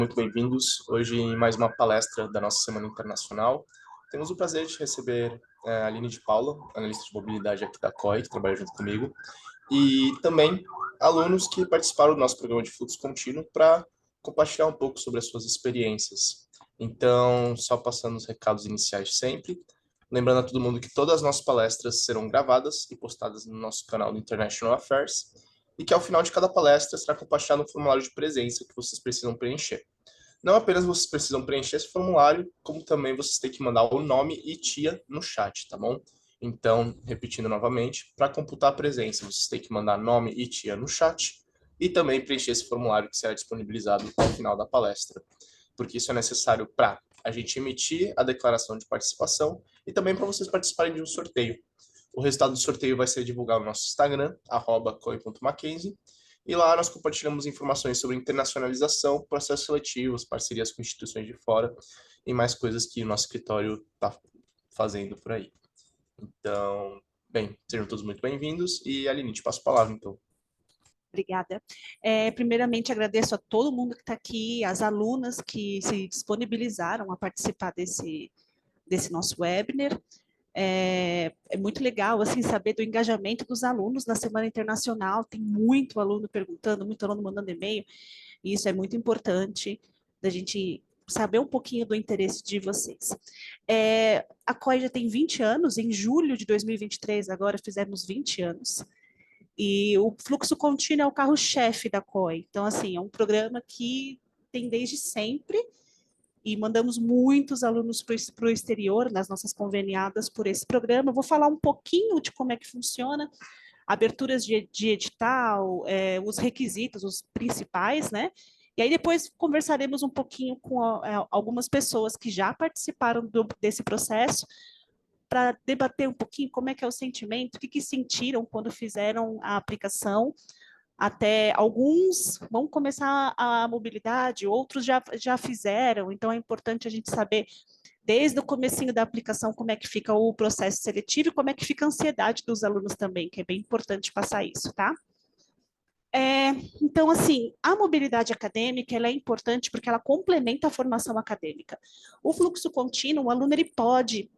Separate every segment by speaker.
Speaker 1: Muito bem-vindos. Hoje, em mais uma palestra da nossa Semana Internacional, temos o prazer de receber a Aline de Paula, analista de mobilidade aqui da COI, que trabalha junto comigo, e também alunos que participaram do nosso programa de fluxo contínuo para compartilhar um pouco sobre as suas experiências. Então, só passando os recados iniciais sempre, lembrando a todo mundo que todas as nossas palestras serão gravadas e postadas no nosso canal do International Affairs, e que ao final de cada palestra será compartilhado um formulário de presença que vocês precisam preencher. Não apenas vocês precisam preencher esse formulário, como também vocês têm que mandar o nome e tia no chat, tá bom? Então, repetindo novamente, para computar a presença, vocês têm que mandar nome e tia no chat e também preencher esse formulário que será disponibilizado ao final da palestra, porque isso é necessário para a gente emitir a declaração de participação e também para vocês participarem de um sorteio. O resultado do sorteio vai ser divulgado no nosso Instagram, @coi.mackenzie, e lá nós compartilhamos informações sobre internacionalização, processos seletivos, parcerias com instituições de fora e mais coisas que o nosso escritório está fazendo por aí. Então, bem, sejam todos muito bem-vindos e Aline, te passo a palavra, então.
Speaker 2: Obrigada. Primeiramente, agradeço a todo mundo que está aqui, as alunas que se disponibilizaram a participar desse nosso webinar. É muito legal assim, saber do engajamento dos alunos na Semana Internacional. Tem muito aluno perguntando, muito aluno mandando e-mail, e isso é muito importante da gente saber um pouquinho do interesse de vocês. A COI já tem 20 anos, em julho de 2023, agora fizemos 20 anos. E o fluxo contínuo é o carro-chefe da COI. Então, assim, é um programa que tem desde sempre e mandamos muitos alunos para o exterior, nas nossas conveniadas por esse programa. Eu vou falar um pouquinho de como é que funciona, aberturas de edital, os requisitos, os principais, né? E aí depois conversaremos um pouquinho com algumas pessoas que já participaram desse processo, para debater um pouquinho como é que é o sentimento, o que sentiram quando fizeram a aplicação. Até alguns vão começar a mobilidade, outros já fizeram, então é importante a gente saber desde o comecinho da aplicação como é que fica o processo seletivo e como é que fica a ansiedade dos alunos também, que é bem importante passar isso, tá? Então, assim, a mobilidade acadêmica ela é importante porque ela complementa a formação acadêmica. O fluxo contínuo, o aluno ele pode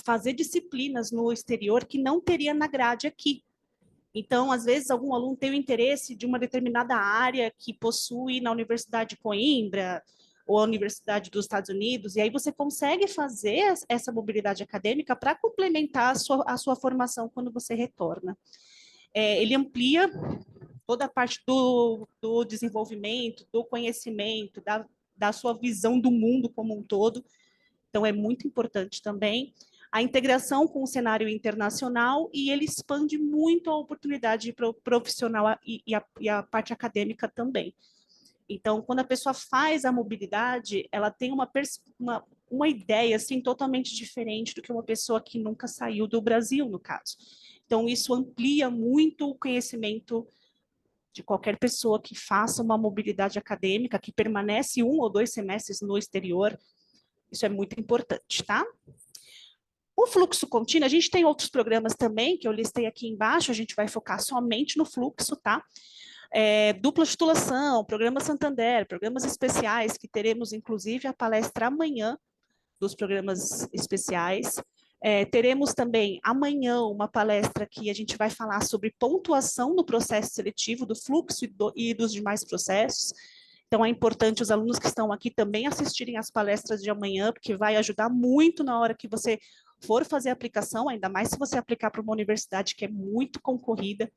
Speaker 2: fazer disciplinas no exterior que não teria na grade aqui. Então, às vezes, algum aluno tem o interesse de uma determinada área que possui na Universidade de Coimbra ou a Universidade dos Estados Unidos, e aí você consegue fazer essa mobilidade acadêmica para complementar a sua formação quando você retorna. Ele amplia toda a parte do desenvolvimento, do conhecimento, da sua visão do mundo como um todo. Então, é muito importante também a integração com o cenário internacional e ele expande muito a oportunidade profissional e a parte acadêmica também. Então, quando a pessoa faz a mobilidade, ela tem uma ideia assim, totalmente diferente do que uma pessoa que nunca saiu do Brasil, no caso. Então, isso amplia muito o conhecimento de qualquer pessoa que faça uma mobilidade acadêmica, que permanece 1 ou 2 semestres no exterior. Isso é muito importante, tá? O fluxo contínuo, a gente tem outros programas também, que eu listei aqui embaixo, a gente vai focar somente no fluxo, tá? Dupla titulação, programa Santander, programas especiais, que teremos, inclusive, a palestra amanhã dos programas especiais. Teremos também amanhã uma palestra que a gente vai falar sobre pontuação no processo seletivo, do fluxo e dos demais processos. Então, é importante os alunos que estão aqui também assistirem às palestras de amanhã, porque vai ajudar muito na hora que você for fazer a aplicação, ainda mais se você aplicar para uma universidade que é muito concorrida,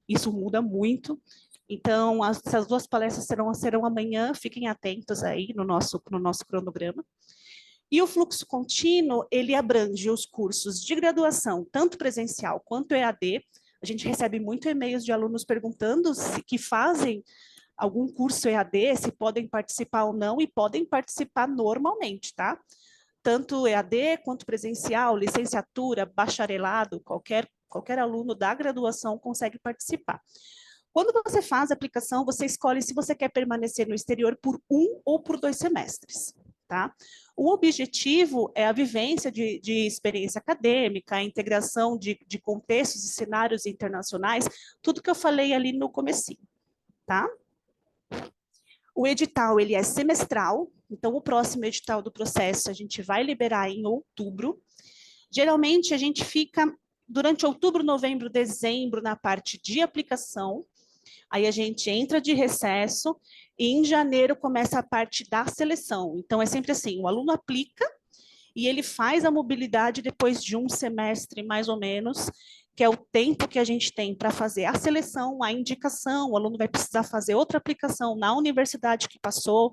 Speaker 2: isso muda muito. Então, essas 2 palestras serão amanhã, fiquem atentos aí no nosso cronograma. E o fluxo contínuo, ele abrange os cursos de graduação, tanto presencial quanto EAD. A gente recebe muito e-mails de alunos perguntando que fazem algum curso EAD, se podem participar ou não, e podem participar normalmente, tá? Tanto EAD quanto presencial, licenciatura, bacharelado, qualquer aluno da graduação consegue participar. Quando você faz a aplicação, você escolhe se você quer permanecer no exterior por 1 ou por 2 semestres, tá? O objetivo é a vivência de experiência acadêmica, a integração de contextos e cenários internacionais, tudo que eu falei ali no comecinho, tá? O edital, ele é semestral, então o próximo edital do processo a gente vai liberar em outubro. Geralmente a gente fica durante outubro, novembro, dezembro na parte de aplicação, aí a gente entra de recesso e em janeiro começa a parte da seleção. Então é sempre assim, o aluno aplica e ele faz a mobilidade depois de um semestre, mais ou menos, que é o tempo que a gente tem para fazer a seleção, a indicação, o aluno vai precisar fazer outra aplicação na universidade que passou,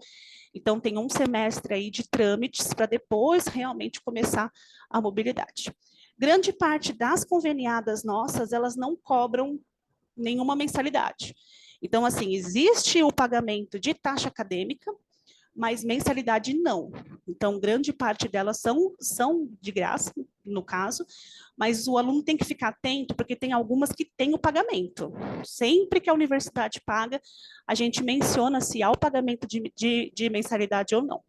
Speaker 2: então tem um semestre aí de trâmites para depois realmente começar a mobilidade. Grande parte das conveniadas nossas, elas não cobram nenhuma mensalidade. Então, assim, existe o pagamento de taxa acadêmica, mas mensalidade não. Então, grande parte delas são de graça, no caso, mas o aluno tem que ficar atento, porque tem algumas que têm o pagamento. Sempre que a universidade paga, a gente menciona se há o pagamento de mensalidade ou não.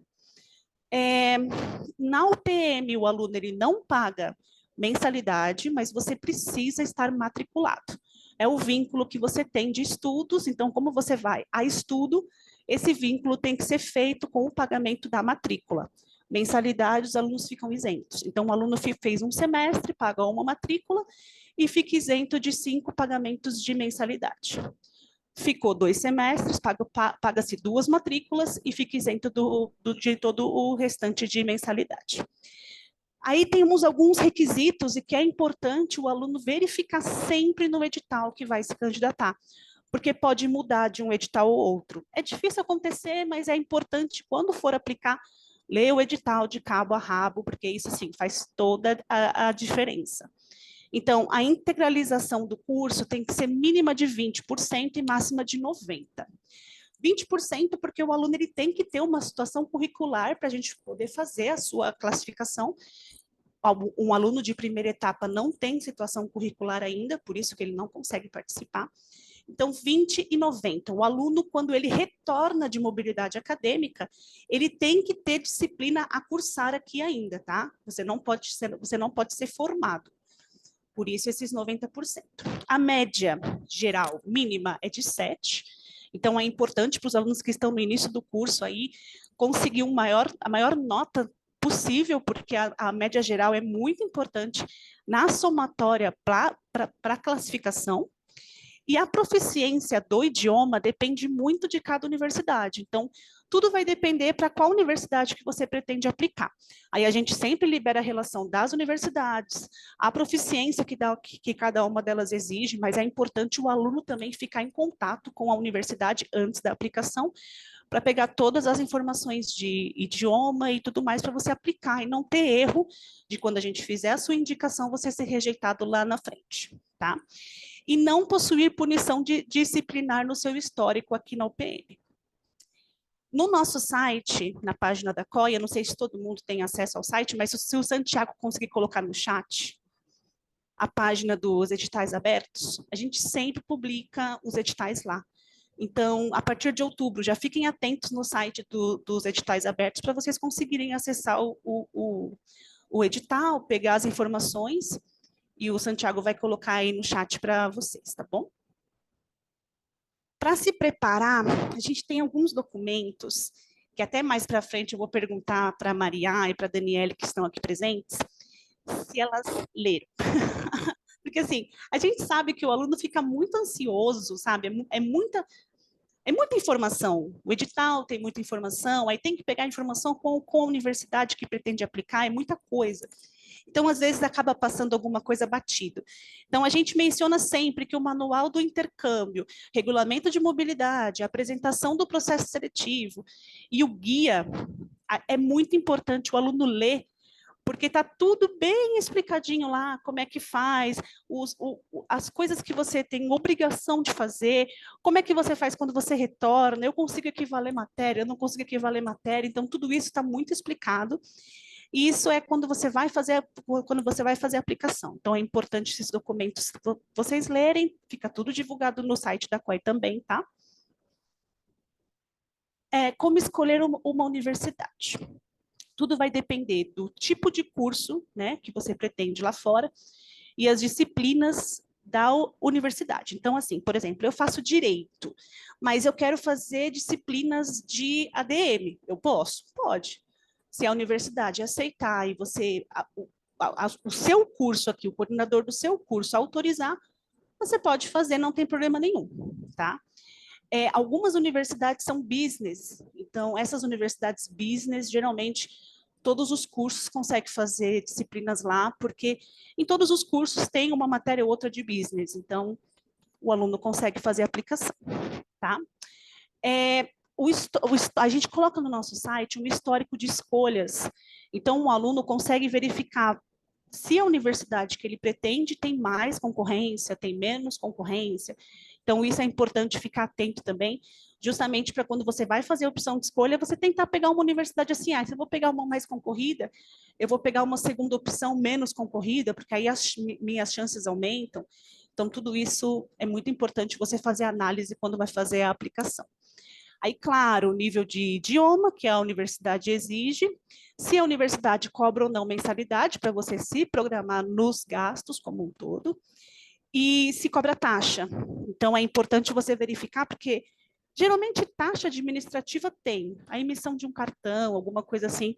Speaker 2: Na UPM, o aluno ele não paga mensalidade, mas você precisa estar matriculado. É o vínculo que você tem de estudos, então, como você vai a estudo, esse vínculo tem que ser feito com o pagamento da matrícula. Mensalidade, os alunos ficam isentos. Então, o aluno fez um semestre, paga uma matrícula e fica isento de 5 pagamentos de mensalidade. Ficou 2 semestres, paga-se 2 matrículas e fica isento de todo o restante de mensalidade. Aí temos alguns requisitos e que é importante o aluno verificar sempre no edital que vai se candidatar, porque pode mudar de um edital ou outro. É difícil acontecer, mas é importante, quando for aplicar, ler o edital de cabo a rabo, porque isso, assim, faz toda a diferença. Então, a integralização do curso tem que ser mínima de 20% e máxima de 90%. 20% porque o aluno ele tem que ter uma situação curricular para a gente poder fazer a sua classificação. Um aluno de primeira etapa não tem situação curricular ainda, por isso que ele não consegue participar. Então, 20 e 90. O aluno, quando ele retorna de mobilidade acadêmica, ele tem que ter disciplina a cursar aqui ainda, tá? Você não pode ser formado. Por isso, esses 90%. A média geral mínima é de 7. Então, é importante para os alunos que estão no início do curso aí conseguir a maior nota possível, porque a média geral é muito importante na somatória para a classificação. E a proficiência do idioma depende muito de cada universidade. Então, tudo vai depender para qual universidade que você pretende aplicar. Aí a gente sempre libera a relação das universidades, a proficiência que cada uma delas exige, mas é importante o aluno também ficar em contato com a universidade antes da aplicação, para pegar todas as informações de idioma e tudo mais para você aplicar e não ter erro de quando a gente fizer a sua indicação, você ser rejeitado lá na frente, tá? E não possuir punição disciplinar no seu histórico aqui na UPM. No nosso site, na página da COI, eu não sei se todo mundo tem acesso ao site, mas se o Santiago conseguir colocar no chat a página dos editais abertos, a gente sempre publica os editais lá. Então, a partir de outubro, já fiquem atentos no site dos editais abertos para vocês conseguirem acessar o edital, pegar as informações, e o Santiago vai colocar aí no chat para vocês, tá bom? Para se preparar, a gente tem alguns documentos, que até mais para frente eu vou perguntar para a Maria e para a Daniele, que estão aqui presentes, se elas leram. Porque, assim, a gente sabe que o aluno fica muito ansioso, sabe? É muita informação. O edital tem muita informação, aí tem que pegar a informação com a universidade que pretende aplicar, é muita coisa. Então, às vezes, acaba passando alguma coisa batido. Então, a gente menciona sempre que o manual do intercâmbio, regulamento de mobilidade, apresentação do processo seletivo e o guia, é muito importante o aluno ler, porque está tudo bem explicadinho lá, como é que faz, as coisas que você tem obrigação de fazer, como é que você faz quando você retorna, eu consigo equivaler matéria, eu não consigo equivaler matéria, então tudo isso está muito explicado, e isso é quando você vai fazer a aplicação. Então é importante esses documentos vocês lerem, fica tudo divulgado no site da COI também, tá? Como escolher uma universidade. Tudo vai depender do tipo de curso, né, que você pretende lá fora e as disciplinas da universidade. Então, assim, por exemplo, eu faço direito, mas eu quero fazer disciplinas de ADM. Eu posso? Pode. Se a universidade aceitar e você, o seu curso aqui, o coordenador do seu curso autorizar, você pode fazer, não tem problema nenhum, tá? Algumas universidades são business, então essas universidades business, geralmente, todos os cursos conseguem fazer disciplinas lá, porque em todos os cursos tem uma matéria ou outra de business, então o aluno consegue fazer a aplicação, tá? A gente coloca no nosso site um histórico de escolhas, então o aluno consegue verificar se a universidade que ele pretende tem mais concorrência, tem menos concorrência. Então, isso é importante ficar atento também, justamente para quando você vai fazer a opção de escolha, você tentar pegar uma universidade assim, se eu vou pegar uma mais concorrida, eu vou pegar uma segunda opção menos concorrida, porque aí as minhas chances aumentam. Então, tudo isso é muito importante você fazer a análise quando vai fazer a aplicação. Aí, claro, o nível de idioma que a universidade exige, se a universidade cobra ou não mensalidade para você se programar nos gastos como um todo, e se cobra taxa. Então, é importante você verificar, porque geralmente taxa administrativa tem, a emissão de um cartão, alguma coisa assim,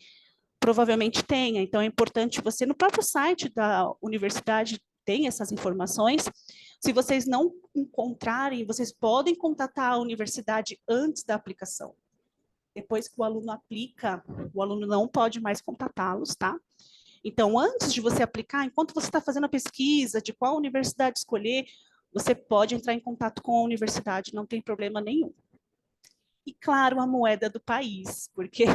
Speaker 2: provavelmente tenha. Então, é importante você, no próprio site da universidade, tem essas informações. Se vocês não encontrarem, vocês podem contatar a universidade antes da aplicação. Depois que o aluno aplica, o aluno não pode mais contatá-los, tá? Então, antes de você aplicar, enquanto você está fazendo a pesquisa de qual universidade escolher, você pode entrar em contato com a universidade, não tem problema nenhum. E, claro, a moeda do país, porque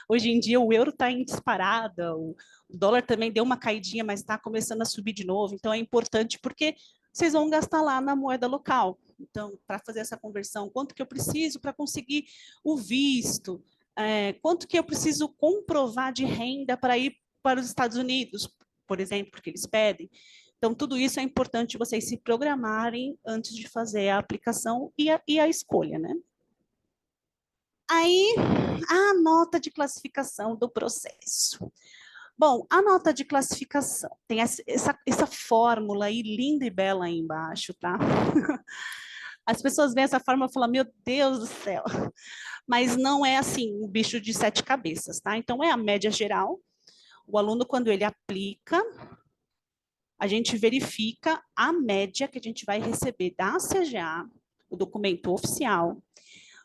Speaker 2: hoje em dia o euro está em disparada, o dólar também deu uma caidinha, mas está começando a subir de novo. Então, é importante porque vocês vão gastar lá na moeda local. Então, para fazer essa conversão, quanto que eu preciso para conseguir o visto? Quanto que eu preciso comprovar de renda para ir para os Estados Unidos, por exemplo, porque eles pedem. Então, tudo isso é importante vocês se programarem antes de fazer a aplicação e a escolha, né? Aí, a nota de classificação do processo. Bom, a nota de classificação tem essa fórmula aí, linda e bela aí embaixo, tá? As pessoas veem essa fórmula e falam, meu Deus do céu. Mas não é assim, um bicho de 7 cabeças, tá? Então, é a média geral. O aluno, quando ele aplica, a gente verifica a média que a gente vai receber da CGA, o documento oficial,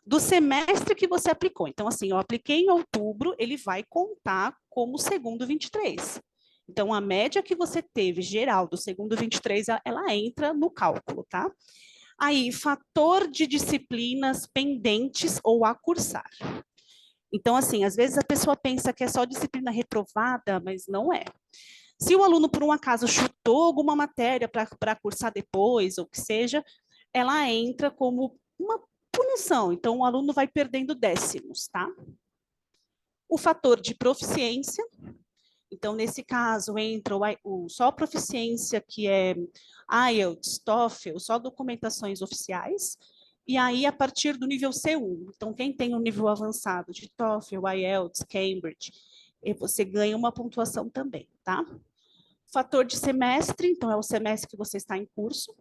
Speaker 2: do semestre que você aplicou. Então, assim, eu apliquei em outubro, ele vai contar como segundo 23. Então, a média que você teve geral do segundo 23, ela entra no cálculo, tá? Aí, fator de disciplinas pendentes ou a cursar. Então, assim, às vezes a pessoa pensa que é só disciplina reprovada, mas não é. Se o aluno, por um acaso, chutou alguma matéria para cursar depois, ou que seja, ela entra como uma punição. Então, o aluno vai perdendo décimos, tá? O fator de proficiência. Então, nesse caso, entra só a proficiência, que é IELTS, TOEFL, só documentações oficiais. E aí, a partir do nível C1. Então, quem tem um nível avançado de TOEFL, IELTS, Cambridge, você ganha uma pontuação também, tá? Fator de semestre, então é o semestre que você está em curso.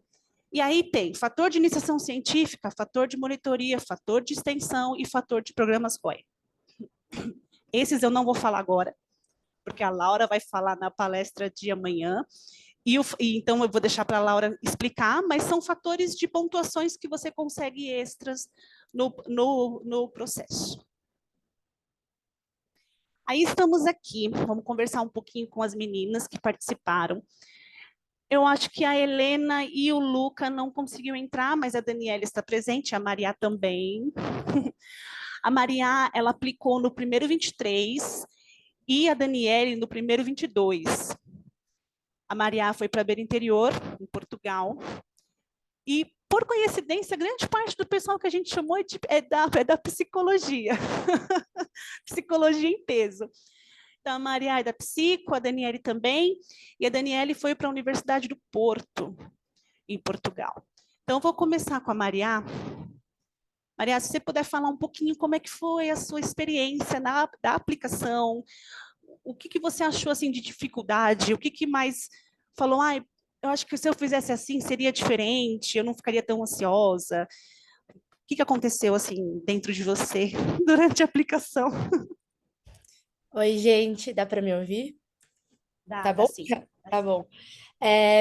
Speaker 2: E aí tem fator de iniciação científica, fator de monitoria, fator de extensão e fator de programas COE. Esses eu não vou falar agora, porque a Laura vai falar na palestra de amanhã. Então eu vou deixar para a Laura explicar, mas são fatores de pontuações que você consegue extras no processo. Aí estamos aqui, vamos conversar um pouquinho com as meninas que participaram. Eu acho que a Helena e o Luca não conseguiram entrar, mas a Daniela está presente, a Maria também. A Maria, ela aplicou no primeiro 23 e a Daniele no primeiro 22. A Maria foi para a beira interior, em Portugal. E, por coincidência, grande parte do pessoal que a gente chamou é da psicologia. Psicologia em peso. Então, a Maria é da Psico, a Daniele também, e a Daniele foi para a Universidade do Porto, em Portugal. Então, eu vou começar com a Maria. Maria, se você puder falar um pouquinho como é que foi a sua experiência da aplicação, o que você achou assim, de dificuldade, o que mais falou, eu acho que se eu fizesse assim seria diferente, eu não ficaria tão ansiosa. O que aconteceu assim dentro de você durante a aplicação?
Speaker 3: Oi, gente, dá para me ouvir? Tá
Speaker 2: Dá
Speaker 3: bom?
Speaker 2: sim.
Speaker 3: Tá bom.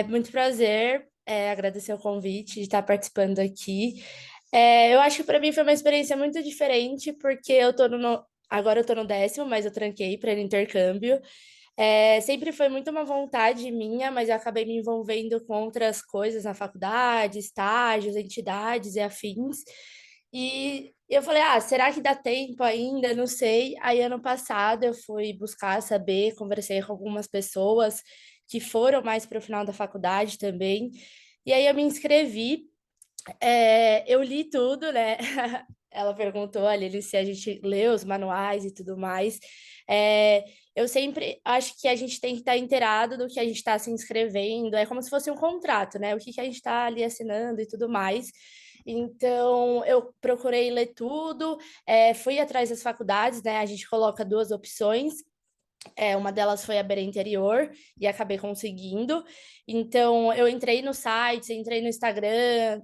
Speaker 3: Muito prazer, agradecer o convite de estar participando aqui. Eu acho que para mim foi uma experiência muito diferente, porque agora eu tô no 10º, mas eu tranquei para ir no intercâmbio. Sempre foi muito uma vontade minha, mas eu acabei me envolvendo com outras coisas na faculdade, estágios, entidades e afins. E eu falei, será que dá tempo ainda? Não sei. Aí, ano passado, eu fui buscar saber, conversei com algumas pessoas que foram mais para o final da faculdade também. E aí, eu me inscrevi. Eu li tudo, né? Ela perguntou ali se a gente lê os manuais e tudo mais. Eu sempre acho que a gente tem que estar inteirado do que a gente está se inscrevendo. É como se fosse um contrato, né? O que a gente está ali assinando e tudo mais. Então, eu procurei ler tudo, fui atrás das faculdades, né? A gente coloca 2 opções. Uma delas foi a Beira Interior e acabei conseguindo. Então, eu entrei no site, entrei no Instagram.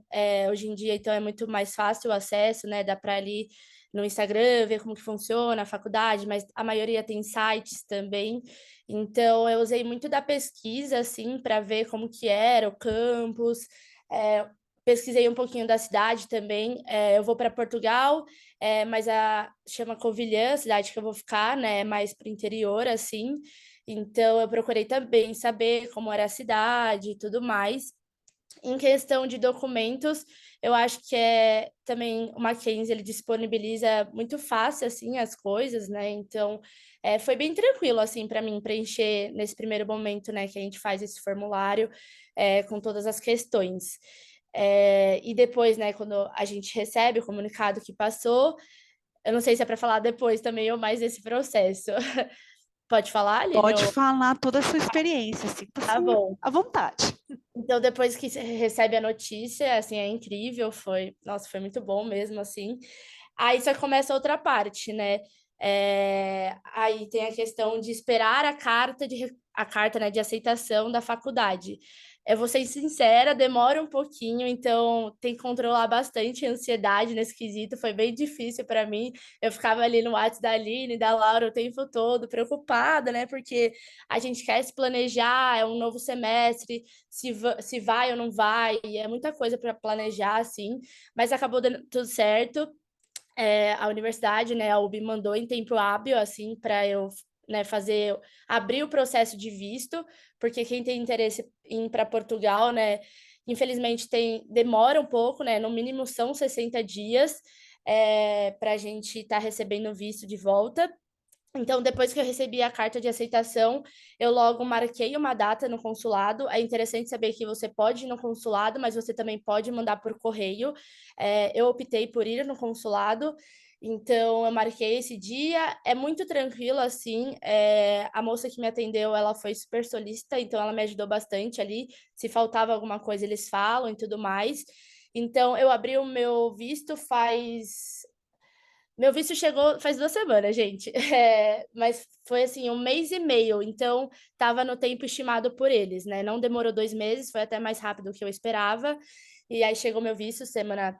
Speaker 3: Hoje em dia, então, é muito mais fácil o acesso, né? Dá para ali no Instagram ver como que funciona a faculdade, mas a maioria tem sites também. Então, eu usei muito da pesquisa, assim, para ver como que era o campus. Pesquisei um pouquinho da cidade também. Eu vou para Portugal, mas chama Covilhã, a cidade que eu vou ficar, né? Mais para o interior, assim. Então, eu procurei também saber como era a cidade e tudo mais. Em questão de documentos, eu acho que também o Mackenzie, ele disponibiliza muito fácil, assim, as coisas, né? Então, foi bem tranquilo, assim, para mim preencher nesse primeiro momento, né? Que a gente faz esse formulário, com todas as questões. E depois, né, quando a gente recebe o comunicado que passou, eu não sei se é para falar depois também ou mais desse processo. Pode falar, Aline?
Speaker 2: Pode falar toda a sua experiência, assim,
Speaker 3: Tá bom.
Speaker 2: à vontade.
Speaker 3: Então, depois que você recebe a notícia, assim, é incrível, nossa, foi muito bom mesmo, assim. Aí só começa outra parte, né? Aí tem a questão de esperar a carta, né, de aceitação da faculdade. Eu vou ser sincera, demora um pouquinho, então tem que controlar bastante a ansiedade nesse quesito. Foi bem difícil para mim. Eu ficava ali no WhatsApp da Aline, da Laura o tempo todo, preocupada, né? Porque a gente quer se planejar, é um novo semestre, se vai ou não vai, é muita coisa para planejar, assim, mas acabou dando tudo certo. A universidade, né, a UB mandou em tempo hábil, assim, para eu, né, abrir o processo de visto, porque quem tem interesse em ir para Portugal, né, infelizmente demora um pouco, né, no mínimo são 60 dias, para a gente estar recebendo o visto de volta. Então, depois que eu recebi a carta de aceitação, eu logo marquei uma data no consulado. É interessante saber que você pode ir no consulado, mas você também pode mandar por correio. Eu optei por ir no consulado, então eu marquei esse dia. É muito tranquilo, assim. A moça que me atendeu, ela foi super solícita, então ela me ajudou bastante ali. Se faltava alguma coisa, eles falam e tudo mais. Então, eu abri o meu visto faz Meu visto chegou faz 2 semanas, gente. Mas foi assim, 1 mês e meio. Então, estava no tempo estimado por eles, né? Não demorou 2 meses, foi até mais rápido do que eu esperava. E aí chegou meu visto semana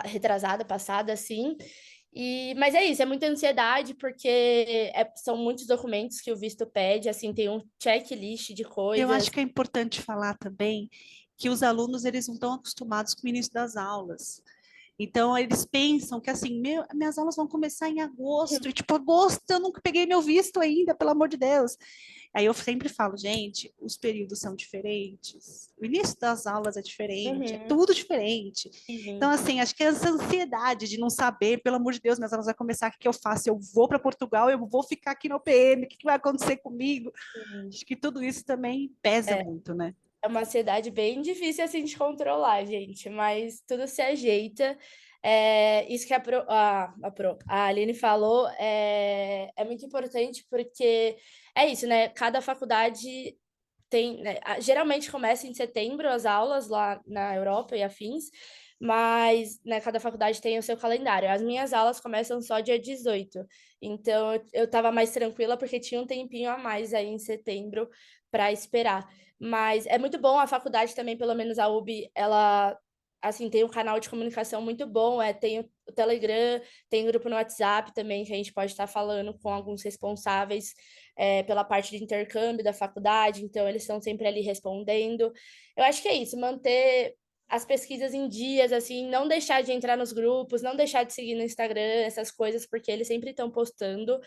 Speaker 3: retrasada, passada, assim. Mas é isso, é muita ansiedade, porque são muitos documentos que o visto pede, assim, tem um checklist de
Speaker 2: Eu
Speaker 3: coisas.
Speaker 2: acho que é importante falar também que os alunos eles não estão acostumados com o início das aulas. Então, eles pensam que, assim, minhas aulas vão começar em agosto, e, tipo, agosto eu nunca peguei meu visto ainda, pelo amor de Deus. Aí eu sempre falo, gente, os períodos são diferentes, o início das aulas é diferente, é
Speaker 3: Uhum,
Speaker 2: tudo diferente. Então,
Speaker 3: uhum.
Speaker 2: assim, acho que essa ansiedade de não saber, pelo amor de Deus, minhas aulas vão começar, o que eu faço? Eu vou para Portugal, eu vou ficar aqui no UPM, o que vai acontecer comigo?
Speaker 3: Sim.
Speaker 2: Acho que tudo isso também pesa muito, né?
Speaker 3: É uma ansiedade bem difícil assim de controlar, gente, mas tudo se ajeita. Isso que a Aline falou é muito importante, porque é isso, né? Cada faculdade tem, né, geralmente começa em setembro as aulas lá na Europa e afins, mas, né, cada faculdade tem o seu calendário. As minhas aulas começam só dia 18, então eu estava mais tranquila porque tinha um tempinho a mais aí em setembro para esperar. Mas é muito bom a faculdade também, pelo menos a UB, ela assim, tem um canal de comunicação muito bom, tem o Telegram, tem grupo no WhatsApp também, que a gente pode estar falando com alguns responsáveis pela parte de intercâmbio da faculdade, então eles estão sempre ali respondendo. Eu acho que é isso, manter as pesquisas em dias, assim, não deixar de entrar nos grupos, não deixar de seguir no Instagram, essas coisas, porque eles sempre estão postando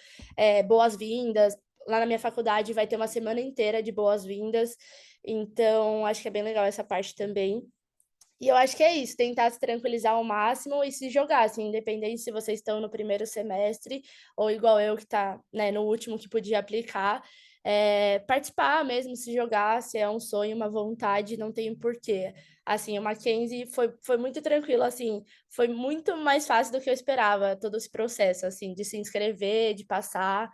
Speaker 3: boas-vindas. Lá na minha faculdade vai ter uma semana inteira de boas-vindas, então acho que é bem legal essa parte também. E eu acho que é isso, tentar se tranquilizar ao máximo e se jogar, assim, independente se vocês estão no primeiro semestre ou igual eu que está, né, no último que podia aplicar, participar mesmo, se jogar, se é um sonho, uma vontade, não tem porquê. Assim, o Mackenzie foi muito tranquilo, assim, foi muito mais fácil do que eu esperava, todo esse processo, assim, de se inscrever, de passar.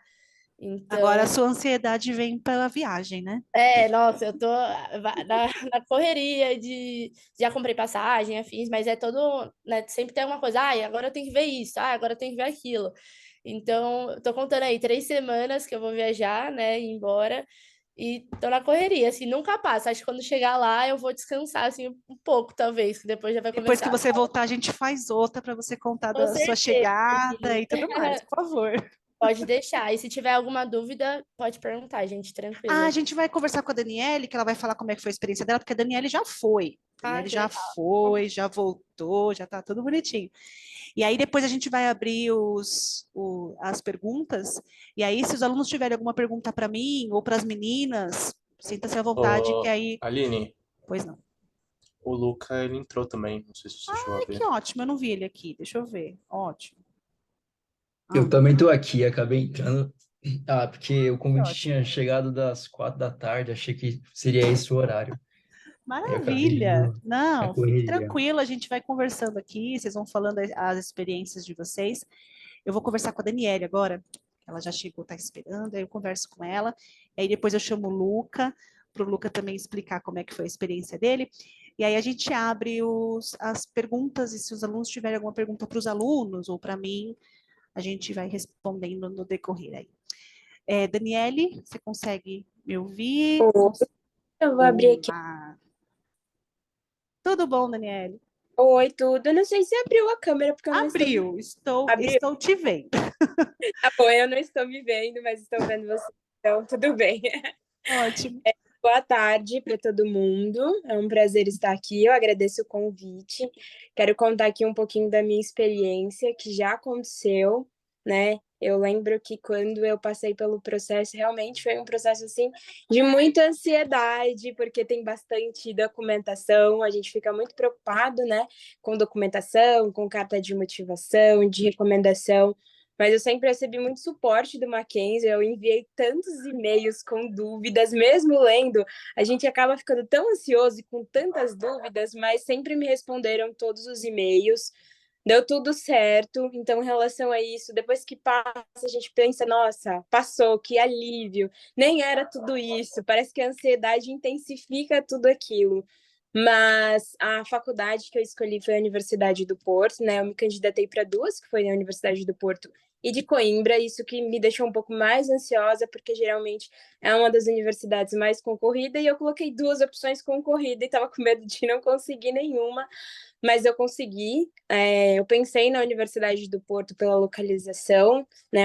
Speaker 2: Agora a
Speaker 3: Então,
Speaker 2: sua ansiedade vem pela viagem, né?
Speaker 3: nossa, eu tô na correria de já comprei passagem, afins, mas é todo, né, sempre tem alguma coisa, agora eu tenho que ver isso, agora eu tenho que ver aquilo. Então, eu tô contando aí 3 semanas que eu vou viajar, né, ir embora, e tô na correria, assim, nunca passa. Acho que quando chegar lá eu vou descansar, assim, um pouco, talvez, que depois já vai
Speaker 2: Depois que
Speaker 3: começar.
Speaker 2: você voltar, a gente faz outra para você contar
Speaker 3: Com
Speaker 2: da sua
Speaker 3: certeza,
Speaker 2: chegada
Speaker 3: Aline.
Speaker 2: e tudo mais, por favor.
Speaker 3: Pode deixar. E se tiver alguma dúvida, pode perguntar, gente,
Speaker 2: Ah, a
Speaker 3: tranquilo.
Speaker 2: gente vai conversar com a Daniele, que ela vai falar como é que foi a experiência dela, porque a Daniele já foi. A
Speaker 3: Ah,
Speaker 2: Daniele
Speaker 3: que
Speaker 2: já
Speaker 3: legal.
Speaker 2: foi, já voltou, já tá tudo bonitinho. E aí depois a gente vai abrir as perguntas, e aí se os alunos tiverem alguma pergunta para mim ou para as meninas, sinta-se à vontade, que
Speaker 1: Ô,
Speaker 2: aí...
Speaker 1: Aline,
Speaker 2: Pois não.
Speaker 1: o Luca, ele entrou também, não sei se você chegou a
Speaker 2: Ai, que
Speaker 1: ver.
Speaker 2: ótimo, eu não vi ele aqui, deixa eu ver. Ótimo.
Speaker 4: Eu
Speaker 2: Ah,
Speaker 4: também tô aqui, acabei entrando. Ah, porque o
Speaker 2: que
Speaker 4: convite
Speaker 2: ótimo.
Speaker 4: tinha chegado das 4 da tarde, achei que seria esse o horário. Aí eu acabei
Speaker 2: Maravilha!
Speaker 4: indo na
Speaker 2: Não, fique
Speaker 4: correria.
Speaker 2: tranquilo, a gente vai conversando aqui, vocês vão falando as experiências de vocês. Eu vou conversar com a Daniele agora, ela já chegou, está esperando, aí eu converso com ela, aí depois eu chamo o Luca, para o Luca também explicar como é que foi a experiência dele, e aí a gente abre as perguntas, e se os alunos tiverem alguma pergunta para os alunos ou para mim, a gente vai respondendo no decorrer aí. Daniele, você consegue me ouvir?
Speaker 5: Oi, eu vou abrir aqui.
Speaker 2: Olá! Tudo bom, Daniele?
Speaker 5: Oi, tudo. Eu não sei se abriu a câmera, porque eu não estou me...
Speaker 2: Abriu, estou,
Speaker 5: Abriu?
Speaker 2: estou te vendo.
Speaker 5: Tá bom, eu não estou me vendo, mas estou vendo você. Então, tudo bem.
Speaker 2: Ótimo.
Speaker 5: Boa tarde para todo mundo. É um prazer estar aqui. Eu agradeço o convite. Quero contar aqui um pouquinho da minha experiência, que já aconteceu, né? Eu lembro que quando eu passei pelo processo, realmente foi um processo assim de muita ansiedade, porque tem bastante documentação, a gente fica muito preocupado, né, com documentação, com carta de motivação, de recomendação. Mas eu sempre recebi muito suporte do Mackenzie, eu enviei tantos e-mails com dúvidas, mesmo lendo, a gente acaba ficando tão ansioso e com tantas dúvidas, mas sempre me responderam todos os e-mails, deu tudo certo. Então, em relação a isso, depois que passa, a gente pensa, nossa, passou, que alívio, nem era tudo isso, parece que a ansiedade intensifica tudo aquilo. Mas a faculdade que eu escolhi foi a Universidade do Porto, né? Eu me candidatei para duas, que foi a Universidade do Porto e de Coimbra, isso que me deixou um pouco mais ansiosa, porque geralmente é uma das universidades mais concorridas, e eu coloquei duas opções concorridas e estava com medo de não conseguir nenhuma, mas eu consegui. Eu pensei na Universidade do Porto pela localização, né?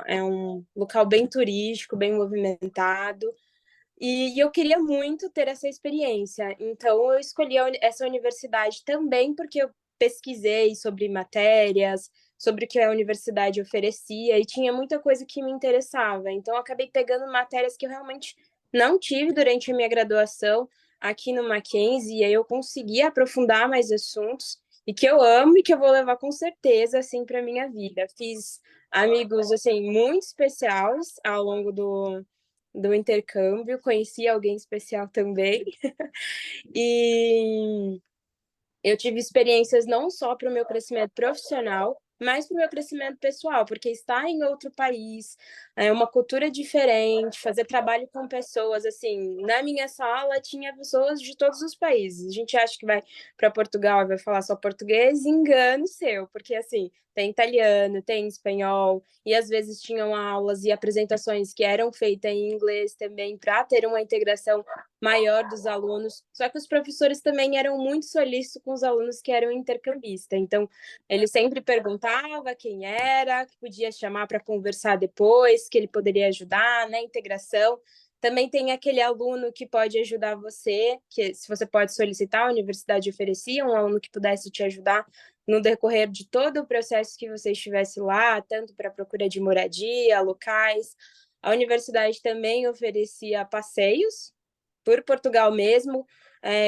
Speaker 5: É um local bem turístico, bem movimentado, e eu queria muito ter essa experiência. Então, eu escolhi essa universidade também porque eu pesquisei sobre matérias, sobre o que a universidade oferecia, e tinha muita coisa que me interessava. Então, eu acabei pegando matérias que eu realmente não tive durante a minha graduação aqui no Mackenzie, e aí eu consegui aprofundar mais assuntos, e que eu amo e que eu vou levar com certeza assim para minha vida. Fiz amigos assim muito especiais ao longo do intercâmbio, conheci alguém especial também. E eu tive experiências não só para o meu crescimento profissional, mais para o meu crescimento pessoal, porque estar em outro país, é uma cultura diferente, fazer trabalho com pessoas, assim, na minha sala tinha pessoas de todos os países. A gente acha que vai para Portugal e vai falar só português, engano seu, porque assim, tem italiano, tem espanhol, e às vezes tinham aulas e apresentações que eram feitas em inglês também para ter uma integração maior dos alunos. Só que os professores também eram muito solícitos com os alunos que eram intercambistas. Então, ele sempre perguntava quem era, que podia chamar para conversar depois, que ele poderia ajudar na integração. Também tem aquele aluno que pode ajudar você, que se você pode solicitar, a universidade oferecia um aluno que pudesse te ajudar no decorrer de todo o processo que você estivesse lá, tanto para procura de moradia, locais. A universidade também oferecia passeios por Portugal mesmo,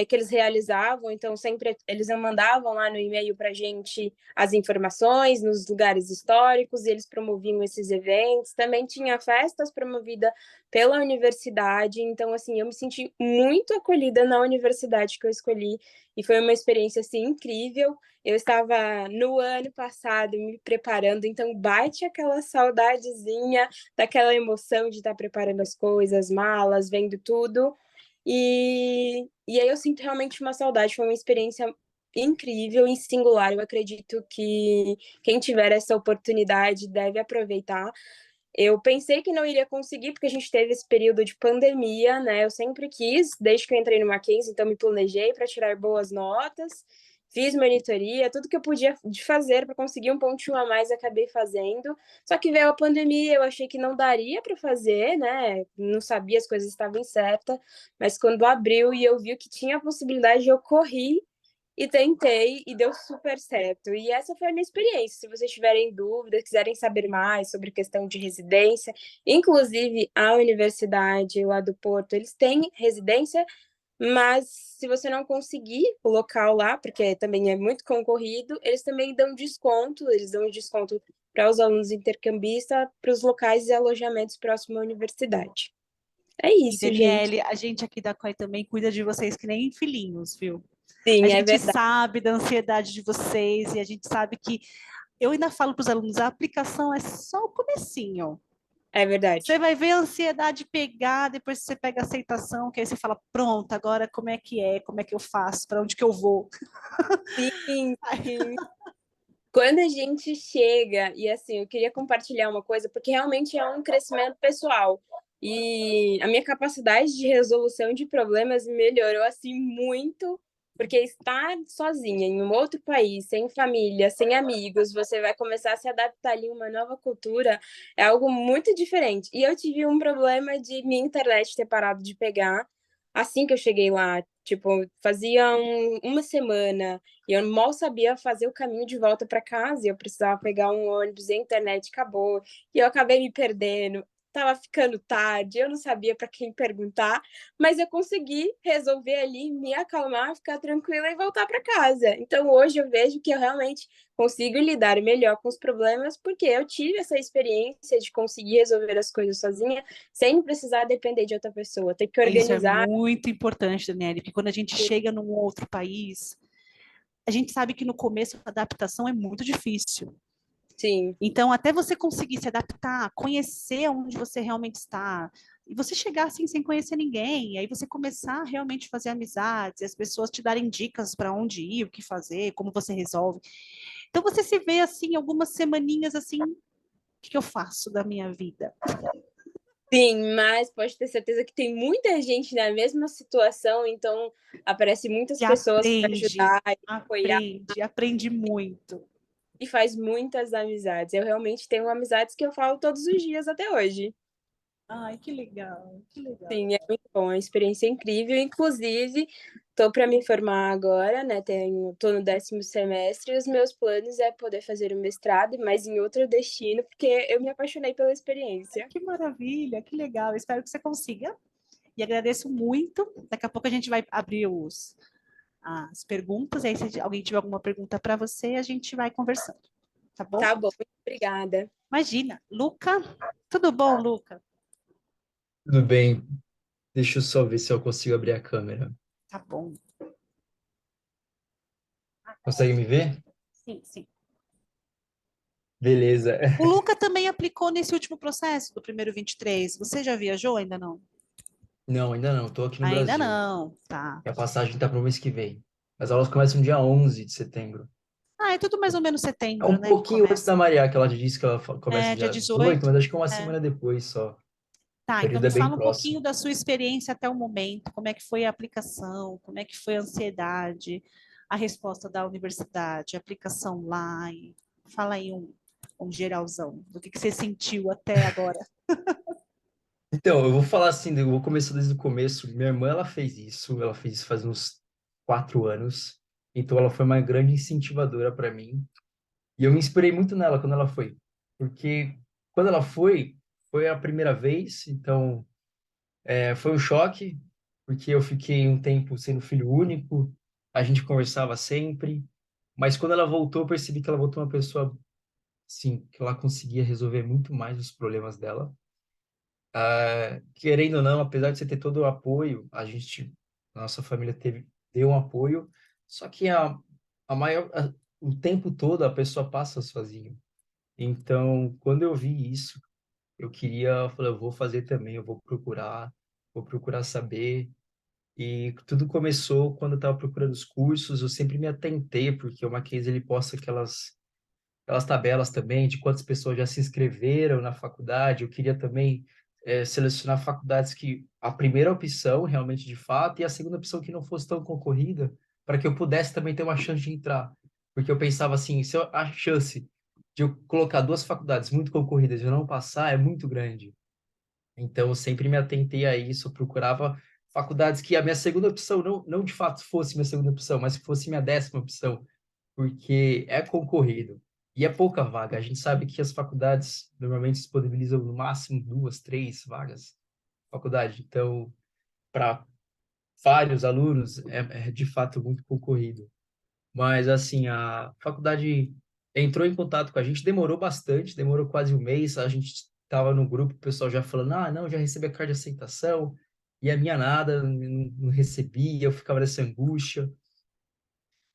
Speaker 5: que eles realizavam, então sempre eles mandavam lá no e-mail para a gente as informações nos lugares históricos, e eles promoviam esses eventos. Também tinha festas promovidas pela universidade, então assim, eu me senti muito acolhida na universidade que eu escolhi, e foi uma experiência assim incrível. Eu estava no ano passado me preparando, então bate aquela saudadezinha daquela emoção de estar preparando as coisas, malas, vendo tudo. E aí eu sinto realmente uma saudade, foi uma experiência incrível e singular. Eu acredito que quem tiver essa oportunidade deve aproveitar. Eu pensei que não iria conseguir, porque a gente teve esse período de pandemia, né? Eu sempre quis, desde que eu entrei no Mackenzie, então me planejei para tirar boas notas, fiz monitoria, tudo que eu podia de fazer para conseguir um pontinho a mais, acabei fazendo. Só que veio a pandemia, eu achei que não daria para fazer, né? Não sabia, as coisas estavam incertas, mas quando abriu e eu vi que tinha a possibilidade, eu corri e tentei e deu super certo. E essa foi a minha experiência. Se vocês tiverem dúvidas, quiserem saber mais sobre questão de residência, inclusive a universidade lá do Porto, eles têm residência, mas se você não conseguir o local lá, porque também é muito concorrido, eles também dão desconto, eles dão desconto para os alunos intercambistas para os locais e alojamentos próximos à universidade. É
Speaker 2: E,
Speaker 5: isso, gente.
Speaker 2: Daniele, a gente aqui da COI também cuida de vocês que nem filhinhos, viu? A
Speaker 5: Sim, é
Speaker 2: gente
Speaker 5: verdade.
Speaker 2: sabe da ansiedade de vocês e a gente sabe que eu ainda falo para os alunos, a aplicação é só o comecinho.
Speaker 5: É verdade.
Speaker 2: Você vai ver a ansiedade pegar, depois você pega a aceitação, que aí você fala, pronto, agora como é que é? Como é que eu faço? Para onde que eu vou?
Speaker 5: Sim, sim. Quando a gente chega, e assim, eu queria compartilhar uma coisa, porque realmente é um crescimento pessoal. E a minha capacidade de resolução de problemas melhorou assim muito, porque estar sozinha em um outro país, sem família, sem amigos, você vai começar a se adaptar ali a uma nova cultura, é algo muito diferente. E eu tive um problema de minha internet ter parado de pegar assim que eu cheguei lá. Tipo, fazia uma semana e eu mal sabia fazer o caminho de volta para casa, e eu precisava pegar um ônibus e a internet acabou, e eu acabei me perdendo. Tava ficando tarde, eu não sabia para quem perguntar, mas eu consegui resolver ali, me acalmar, ficar tranquila e voltar para casa. Então hoje eu vejo que eu realmente consigo lidar melhor com os problemas, porque eu tive essa experiência de conseguir resolver as coisas sozinha, sem precisar depender de outra pessoa. Ter que
Speaker 2: Isso é
Speaker 5: organizar.
Speaker 2: muito importante, Daniele, porque quando a gente chega num outro país, a gente sabe que no começo a adaptação é muito difícil.
Speaker 5: Sim.
Speaker 2: Então, até você conseguir se adaptar, conhecer onde você realmente está, e você chegar assim sem conhecer ninguém, aí você começar a realmente fazer amizades, e as pessoas te darem dicas para onde ir, o que fazer, como você resolve. Então, você se vê assim, algumas semaninhas assim, o que eu faço da minha vida?
Speaker 5: Sim, mas pode ter certeza que tem muita gente na mesma situação, então aparece muitas
Speaker 2: E
Speaker 5: pessoas para
Speaker 2: aprende,
Speaker 5: ajudar e apoiar,
Speaker 2: aprende muito.
Speaker 5: e faz muitas amizades. Eu realmente tenho amizades que eu falo todos os dias até hoje.
Speaker 2: Ai, que legal, que legal.
Speaker 5: Sim, é muito bom, é uma experiência incrível. Inclusive, estou para me formar agora, né? Estou no 10º semestre e os meus planos é poder fazer o mestrado, mas em outro destino, porque eu me apaixonei pela experiência.
Speaker 2: Que maravilha, que legal. Espero que você consiga. E agradeço muito. Daqui a pouco a gente vai abrir as perguntas. E aí, se alguém tiver alguma pergunta para você, a gente vai conversando. Tá bom?
Speaker 5: Tá bom, muito obrigada.
Speaker 2: Imagina. Luca, tudo bom, Luca?
Speaker 4: Tudo bem, deixa eu só ver se eu consigo abrir a câmera.
Speaker 2: Tá bom.
Speaker 4: Consegue me ver?
Speaker 2: Sim, sim.
Speaker 4: Beleza.
Speaker 2: O Luca também aplicou nesse último processo do primeiro 23. Você já viajou? Ainda não?
Speaker 4: Não, ainda não. Estou aqui no
Speaker 2: Ainda
Speaker 4: Brasil.
Speaker 2: não, tá.
Speaker 4: E a passagem está para o mês que vem. As aulas começam dia 11 de setembro.
Speaker 2: Ah, é tudo mais ou menos
Speaker 4: É
Speaker 2: setembro,
Speaker 4: um
Speaker 2: né, que
Speaker 4: pouquinho antes
Speaker 2: começa.
Speaker 4: da Maria, que ela disse que ela começa
Speaker 2: É, dia
Speaker 4: dia 18,
Speaker 2: 18.
Speaker 4: mas acho que é uma
Speaker 2: É.
Speaker 4: semana depois só. O
Speaker 2: Tá, então
Speaker 4: período
Speaker 2: me
Speaker 4: é bem
Speaker 2: fala um pouquinho
Speaker 4: próximo.
Speaker 2: da sua experiência até o momento, como é que foi a aplicação, como é que foi a ansiedade, a resposta da universidade, a aplicação lá, e fala aí um geralzão do que você sentiu até agora.
Speaker 4: Então, eu vou falar assim, eu vou começar desde o começo. Minha irmã, ela fez isso faz uns 4 anos. Então, ela foi uma grande incentivadora para mim. E eu me inspirei muito nela quando ela foi. Porque quando ela foi a primeira vez, então foi um choque, porque eu fiquei um tempo sendo filho único, a gente conversava sempre, mas quando ela voltou, eu percebi que ela voltou uma pessoa, assim, que ela conseguia resolver muito mais os problemas dela. Querendo ou não, apesar de você ter todo o apoio, a nossa família deu um apoio, só que o tempo todo a pessoa passa sozinha. Então, quando eu vi isso, eu falei, eu vou fazer também, eu vou procurar saber. E tudo começou quando eu estava procurando os cursos, eu sempre me atentei, porque o Mackenzie ele posta aquelas tabelas também de quantas pessoas já se inscreveram na faculdade. Eu queria também selecionar faculdades que a primeira opção, realmente de fato, e a segunda opção que não fosse tão concorrida, para que eu pudesse também ter uma chance de entrar. Porque eu pensava assim, se a chance de eu colocar duas faculdades muito concorridas e eu não passar é muito grande. Então, eu sempre me atentei a isso, eu procurava faculdades que a minha segunda opção não de fato fosse minha segunda opção, mas que fosse minha 10ª opção, porque é concorrido e é pouca vaga. A gente sabe que as faculdades normalmente disponibilizam no máximo 2, 3 vagas faculdade. Então, para vários alunos, é de fato muito concorrido. Mas, assim, a faculdade entrou em contato com a gente, demorou bastante, demorou quase um mês. A gente estava no grupo, o pessoal já falando: ah, não, já recebi a carta de aceitação, e a minha nada, não recebi, eu ficava nessa angústia.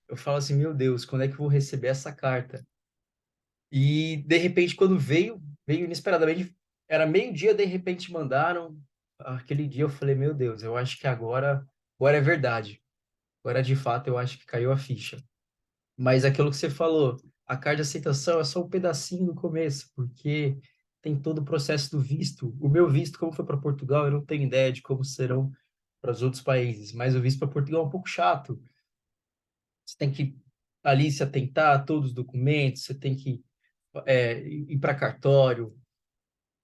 Speaker 4: Eu falo assim: meu Deus, quando é que eu vou receber essa carta? E, de repente, quando veio inesperadamente, era meio-dia, de repente mandaram. Aquele dia eu falei: meu Deus, eu acho que agora é verdade. Agora, de fato, eu acho que caiu a ficha. Mas aquilo que você falou, a carta de aceitação é só um pedacinho do começo, porque tem todo o processo do visto. O meu visto, como foi para Portugal, eu não tenho ideia de como serão para os outros países, mas o visto para Portugal é um pouco chato. Você tem que ali se atentar a todos os documentos, você tem que ir para cartório.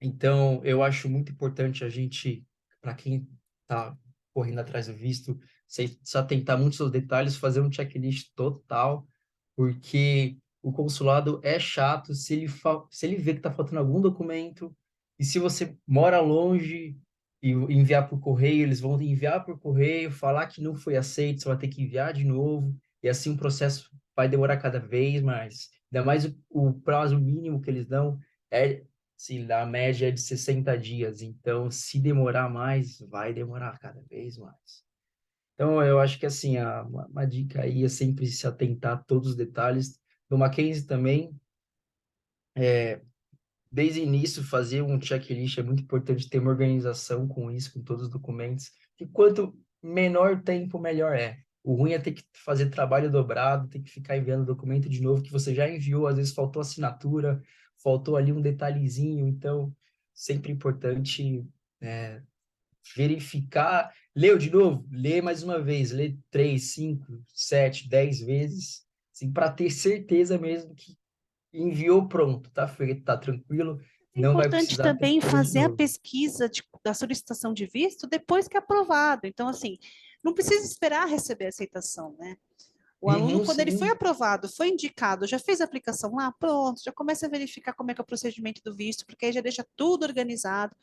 Speaker 4: Então, eu acho muito importante a gente, para quem está correndo atrás do visto, se atentar muito aos detalhes, fazer um checklist total, porque o consulado é chato se ele vê que está faltando algum documento, e se você mora longe e enviar por correio, eles vão enviar por correio, falar que não foi aceito, você vai ter que enviar de novo, e assim o processo vai demorar cada vez mais. Ainda mais o prazo mínimo que eles dão é, sim, a média é de 60 dias, então se demorar mais, vai demorar cada vez mais. Então, eu acho que assim, uma dica aí é sempre se atentar a todos os detalhes. No Mackenzie também, desde o início, fazer um checklist é muito importante ter uma organização com isso, com todos os documentos. E quanto menor tempo, melhor é. O ruim é ter que fazer trabalho dobrado, ter que ficar enviando documento de novo que você já enviou, às vezes faltou assinatura, faltou ali um detalhezinho. Então, sempre importante verificar, leu de novo, lê mais uma vez, lê 3, 5, 7, 10 vezes, assim, para ter certeza mesmo que enviou pronto, tá feito, tá tranquilo,
Speaker 2: É
Speaker 4: não vai
Speaker 2: importante
Speaker 4: precisar ter que
Speaker 2: também
Speaker 4: fazer de
Speaker 2: fazer a
Speaker 4: novo.
Speaker 2: pesquisa da solicitação de visto depois que é aprovado. Então, assim, não precisa esperar receber a aceitação, né? O aluno,
Speaker 4: Uhum,
Speaker 2: quando ele foi
Speaker 4: sim.
Speaker 2: aprovado, foi indicado, já fez a aplicação lá, pronto, já começa a verificar como é que é o procedimento do visto, porque aí já deixa tudo organizado.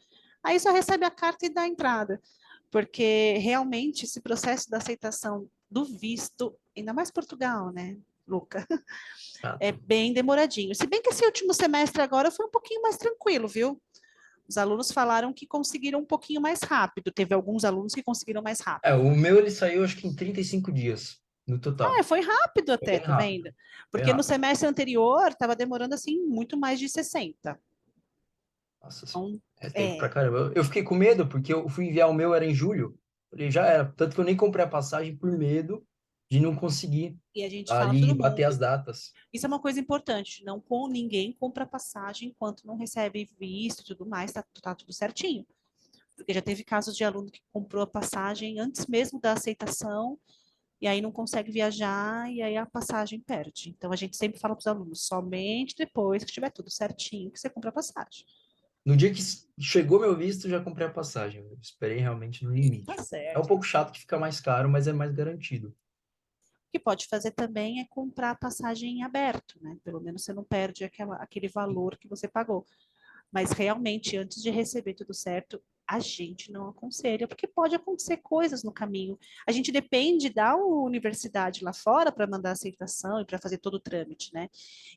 Speaker 2: Aí só recebe a carta e dá a entrada, porque realmente esse processo da aceitação do visto, ainda mais Portugal, né, Luca? É
Speaker 4: Chato.
Speaker 2: bem demoradinho. Se bem que esse último semestre agora foi um pouquinho mais tranquilo, viu? Os alunos falaram que conseguiram um pouquinho mais rápido. Teve alguns alunos que conseguiram mais rápido.
Speaker 4: O meu ele saiu acho que em 35 dias. no total.
Speaker 2: Foi rápido
Speaker 4: Foi
Speaker 2: até,
Speaker 4: bem
Speaker 2: tá
Speaker 4: rápido,
Speaker 2: vendo?
Speaker 4: bem
Speaker 2: Porque no
Speaker 4: rápido.
Speaker 2: semestre anterior estava demorando assim muito mais de 60.
Speaker 4: Nossa senhora,
Speaker 2: Então,
Speaker 4: é tempo pra
Speaker 2: é,
Speaker 4: caramba. Eu fiquei com medo, porque eu fui enviar o meu, era em julho. Falei, já era. Tanto que eu nem comprei a passagem por medo de não conseguir
Speaker 2: e a gente fala para
Speaker 4: ali
Speaker 2: todo
Speaker 4: bater as
Speaker 2: mundo.
Speaker 4: datas.
Speaker 2: Isso é uma coisa importante. Não com ninguém compra passagem enquanto não recebe visto e tudo mais, tá tudo certinho. Porque já teve casos de aluno que comprou a passagem antes mesmo da aceitação e aí não consegue viajar e aí a passagem perde. Então a gente sempre fala para os alunos, somente depois que estiver tudo certinho que você compra a passagem.
Speaker 4: No dia que chegou meu visto, já comprei a passagem. Eu esperei realmente no
Speaker 2: Tá
Speaker 4: limite. É um
Speaker 2: certo.
Speaker 4: pouco chato que fica mais caro, mas é mais garantido.
Speaker 2: O que pode fazer também é comprar a passagem em aberto, né? Pelo menos você não perde aquele valor que você pagou. Mas realmente, antes de receber tudo certo, a gente não aconselha, porque pode acontecer coisas no caminho. A gente depende da universidade lá fora para mandar a aceitação e para fazer todo o trâmite, né?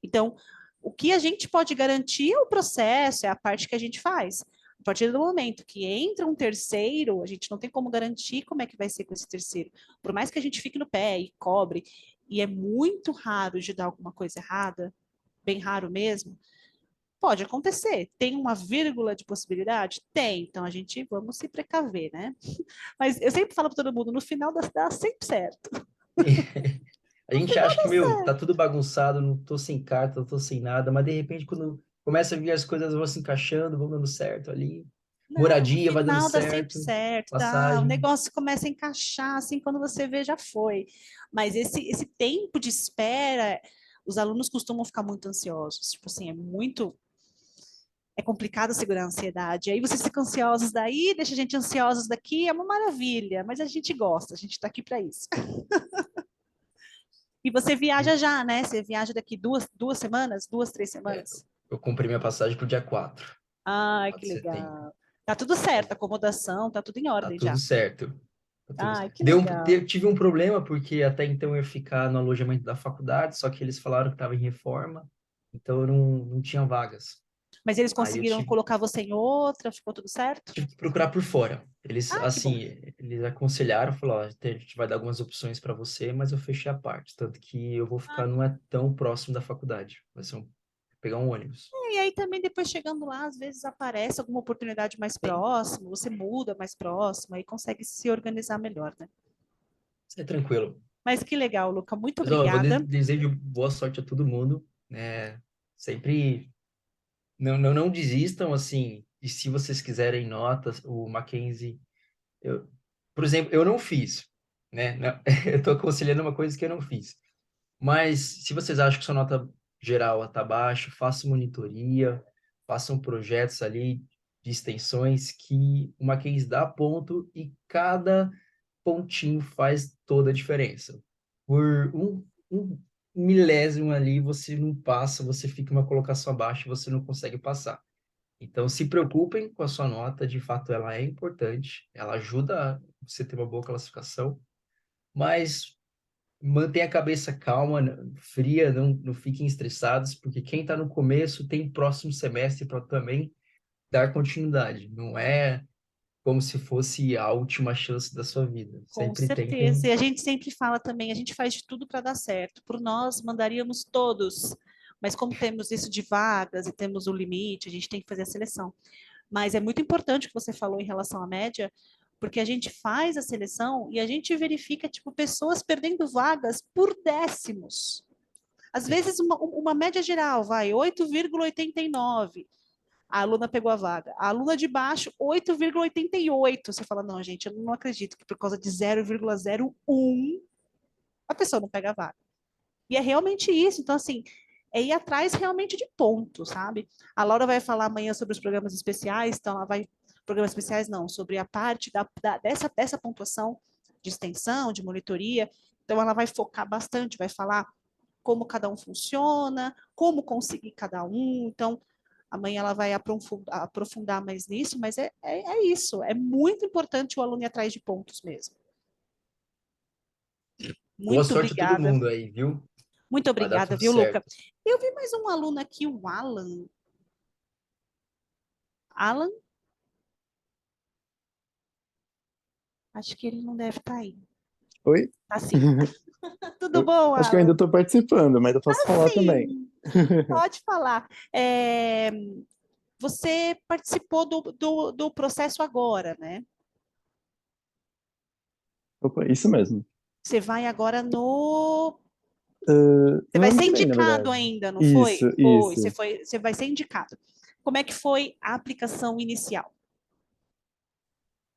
Speaker 2: Então, o que a gente pode garantir é o processo, é a parte que a gente faz. A partir do momento que entra um terceiro, a gente não tem como garantir como é que vai ser com esse terceiro. Por mais que a gente fique no pé e cobre, e é muito raro de dar alguma coisa errada, bem raro mesmo, pode acontecer. Tem uma vírgula de possibilidade? Tem. Então a gente vamos se precaver, né? Mas eu sempre falo para todo mundo, no final dá sempre certo.
Speaker 4: A gente acha que, meu, tá tudo bagunçado, não tô sem carta, não tô sem nada, mas de repente, quando começa a vir as coisas vão se encaixando, vão dando certo ali.
Speaker 2: Não, no
Speaker 4: Moradia vai dando
Speaker 2: final dá sempre
Speaker 4: certo,
Speaker 2: certo, dá. O
Speaker 4: passagem.
Speaker 2: negócio começa a encaixar, assim, quando você vê, já foi. Mas esse tempo de espera, os alunos costumam ficar muito ansiosos. Tipo assim, é complicado segurar a ansiedade. Aí vocês ficam ansiosos daí, deixa a gente ansiosos daqui, é uma maravilha, mas a gente gosta, a gente está aqui para isso. E você viaja já, né? Você viaja daqui duas semanas, 3 semanas?
Speaker 4: Eu comprei minha passagem pro dia 4,
Speaker 2: Ai,
Speaker 4: 4
Speaker 2: que
Speaker 4: de setembro.
Speaker 2: legal. Tá tudo certo, acomodação, tá tudo em
Speaker 4: Tá
Speaker 2: ordem
Speaker 4: tudo
Speaker 2: já.
Speaker 4: certo. Tá tudo
Speaker 2: Ai,
Speaker 4: certo.
Speaker 2: que legal.
Speaker 4: Tive um problema, porque até então eu ia ficar no alojamento da faculdade, só que eles falaram que estava em reforma, então eu não tinha vagas.
Speaker 2: Mas eles
Speaker 4: Aí eu
Speaker 2: conseguiram colocar você em outra, ficou tudo certo?
Speaker 4: tive que procurar por fora. Eles,
Speaker 2: Ah, que bom.
Speaker 4: assim, eles aconselharam, falaram, ó, a gente vai dar algumas opções para você, mas eu fechei a parte, tanto que eu vou
Speaker 2: Ah,
Speaker 4: ficar não é tão próximo da faculdade, vai ser pegar um ônibus.
Speaker 2: e aí também depois chegando lá, às vezes aparece alguma oportunidade mais
Speaker 4: Sim,
Speaker 2: próxima, você muda mais próximo, aí consegue se organizar melhor, né?
Speaker 4: é tranquilo.
Speaker 2: Mas que legal, Luca, muito
Speaker 4: Mas, ó, eu vou
Speaker 2: obrigada.
Speaker 4: desejo boa sorte a todo mundo, né? Sempre não desistam, assim, e se vocês quiserem notas, o Mackenzie, eu, por exemplo, eu não fiz, né? Eu estou aconselhando uma coisa que eu não fiz. Mas se vocês acham que sua nota geral está baixa, façam monitoria, façam projetos ali de extensões que o Mackenzie dá ponto e cada pontinho faz toda a diferença. Por um milésimo ali, você não passa, você fica uma colocação abaixo e você não consegue passar. Então, se preocupem com a sua nota, de fato, ela é importante, ela ajuda a você ter uma boa classificação, mas mantenha a cabeça calma, fria, não fiquem estressados, porque quem está no começo tem próximo semestre para também dar continuidade. Não é como se fosse a última chance da sua vida.
Speaker 2: Com
Speaker 4: Sempre
Speaker 2: certeza.
Speaker 4: tentem.
Speaker 2: E a gente sempre fala também, a gente faz de tudo para dar certo. Por nós, mandaríamos todos. Mas como temos isso de vagas e temos o limite, a gente tem que fazer a seleção. Mas é muito importante o que você falou em relação à média, porque a gente faz a seleção e a gente verifica, tipo, pessoas perdendo vagas por décimos. Às
Speaker 4: Sim.
Speaker 2: vezes, uma média geral, vai, 8,89. A aluna pegou a vaga. A aluna de baixo, 8,88. Você fala, não, gente, eu não acredito que por causa de 0,01 a pessoa não pega a vaga. E é realmente isso. Então, assim, é ir atrás realmente de pontos, sabe? A Laura vai falar amanhã sobre os programas especiais, então ela vai. Programas especiais não, sobre a parte dessa pontuação de extensão, de monitoria. Então, ela vai focar bastante, vai falar como cada um funciona, como conseguir cada um. Então, amanhã ela vai aprofundar mais nisso, mas é isso. É muito importante o aluno ir atrás de pontos mesmo.
Speaker 4: Boa
Speaker 2: Muito
Speaker 4: sorte a todo
Speaker 2: obrigada.
Speaker 4: mundo aí, viu?
Speaker 2: Muito
Speaker 4: Vai dar
Speaker 2: obrigada,
Speaker 4: tudo
Speaker 2: viu, Luca?
Speaker 4: certo.
Speaker 2: Eu vi mais um aluno aqui, o Alan. Alan, acho que ele não deve estar aí.
Speaker 6: Oi?
Speaker 2: Tá sim. Tudo bom,
Speaker 6: Acho que eu ainda
Speaker 2: Alan?
Speaker 6: estou participando, mas eu posso falar também.
Speaker 2: Sim, pode falar. Você participou do processo agora, né?
Speaker 6: Opa, isso mesmo.
Speaker 2: Você vai agora no. Você
Speaker 6: No
Speaker 2: vai
Speaker 6: ano
Speaker 2: ser
Speaker 6: que vem, na
Speaker 2: indicado
Speaker 6: verdade.
Speaker 2: ainda, não
Speaker 6: Isso,
Speaker 2: foi? Foi,
Speaker 6: isso.
Speaker 2: você vai ser indicado. Como é que foi a aplicação inicial?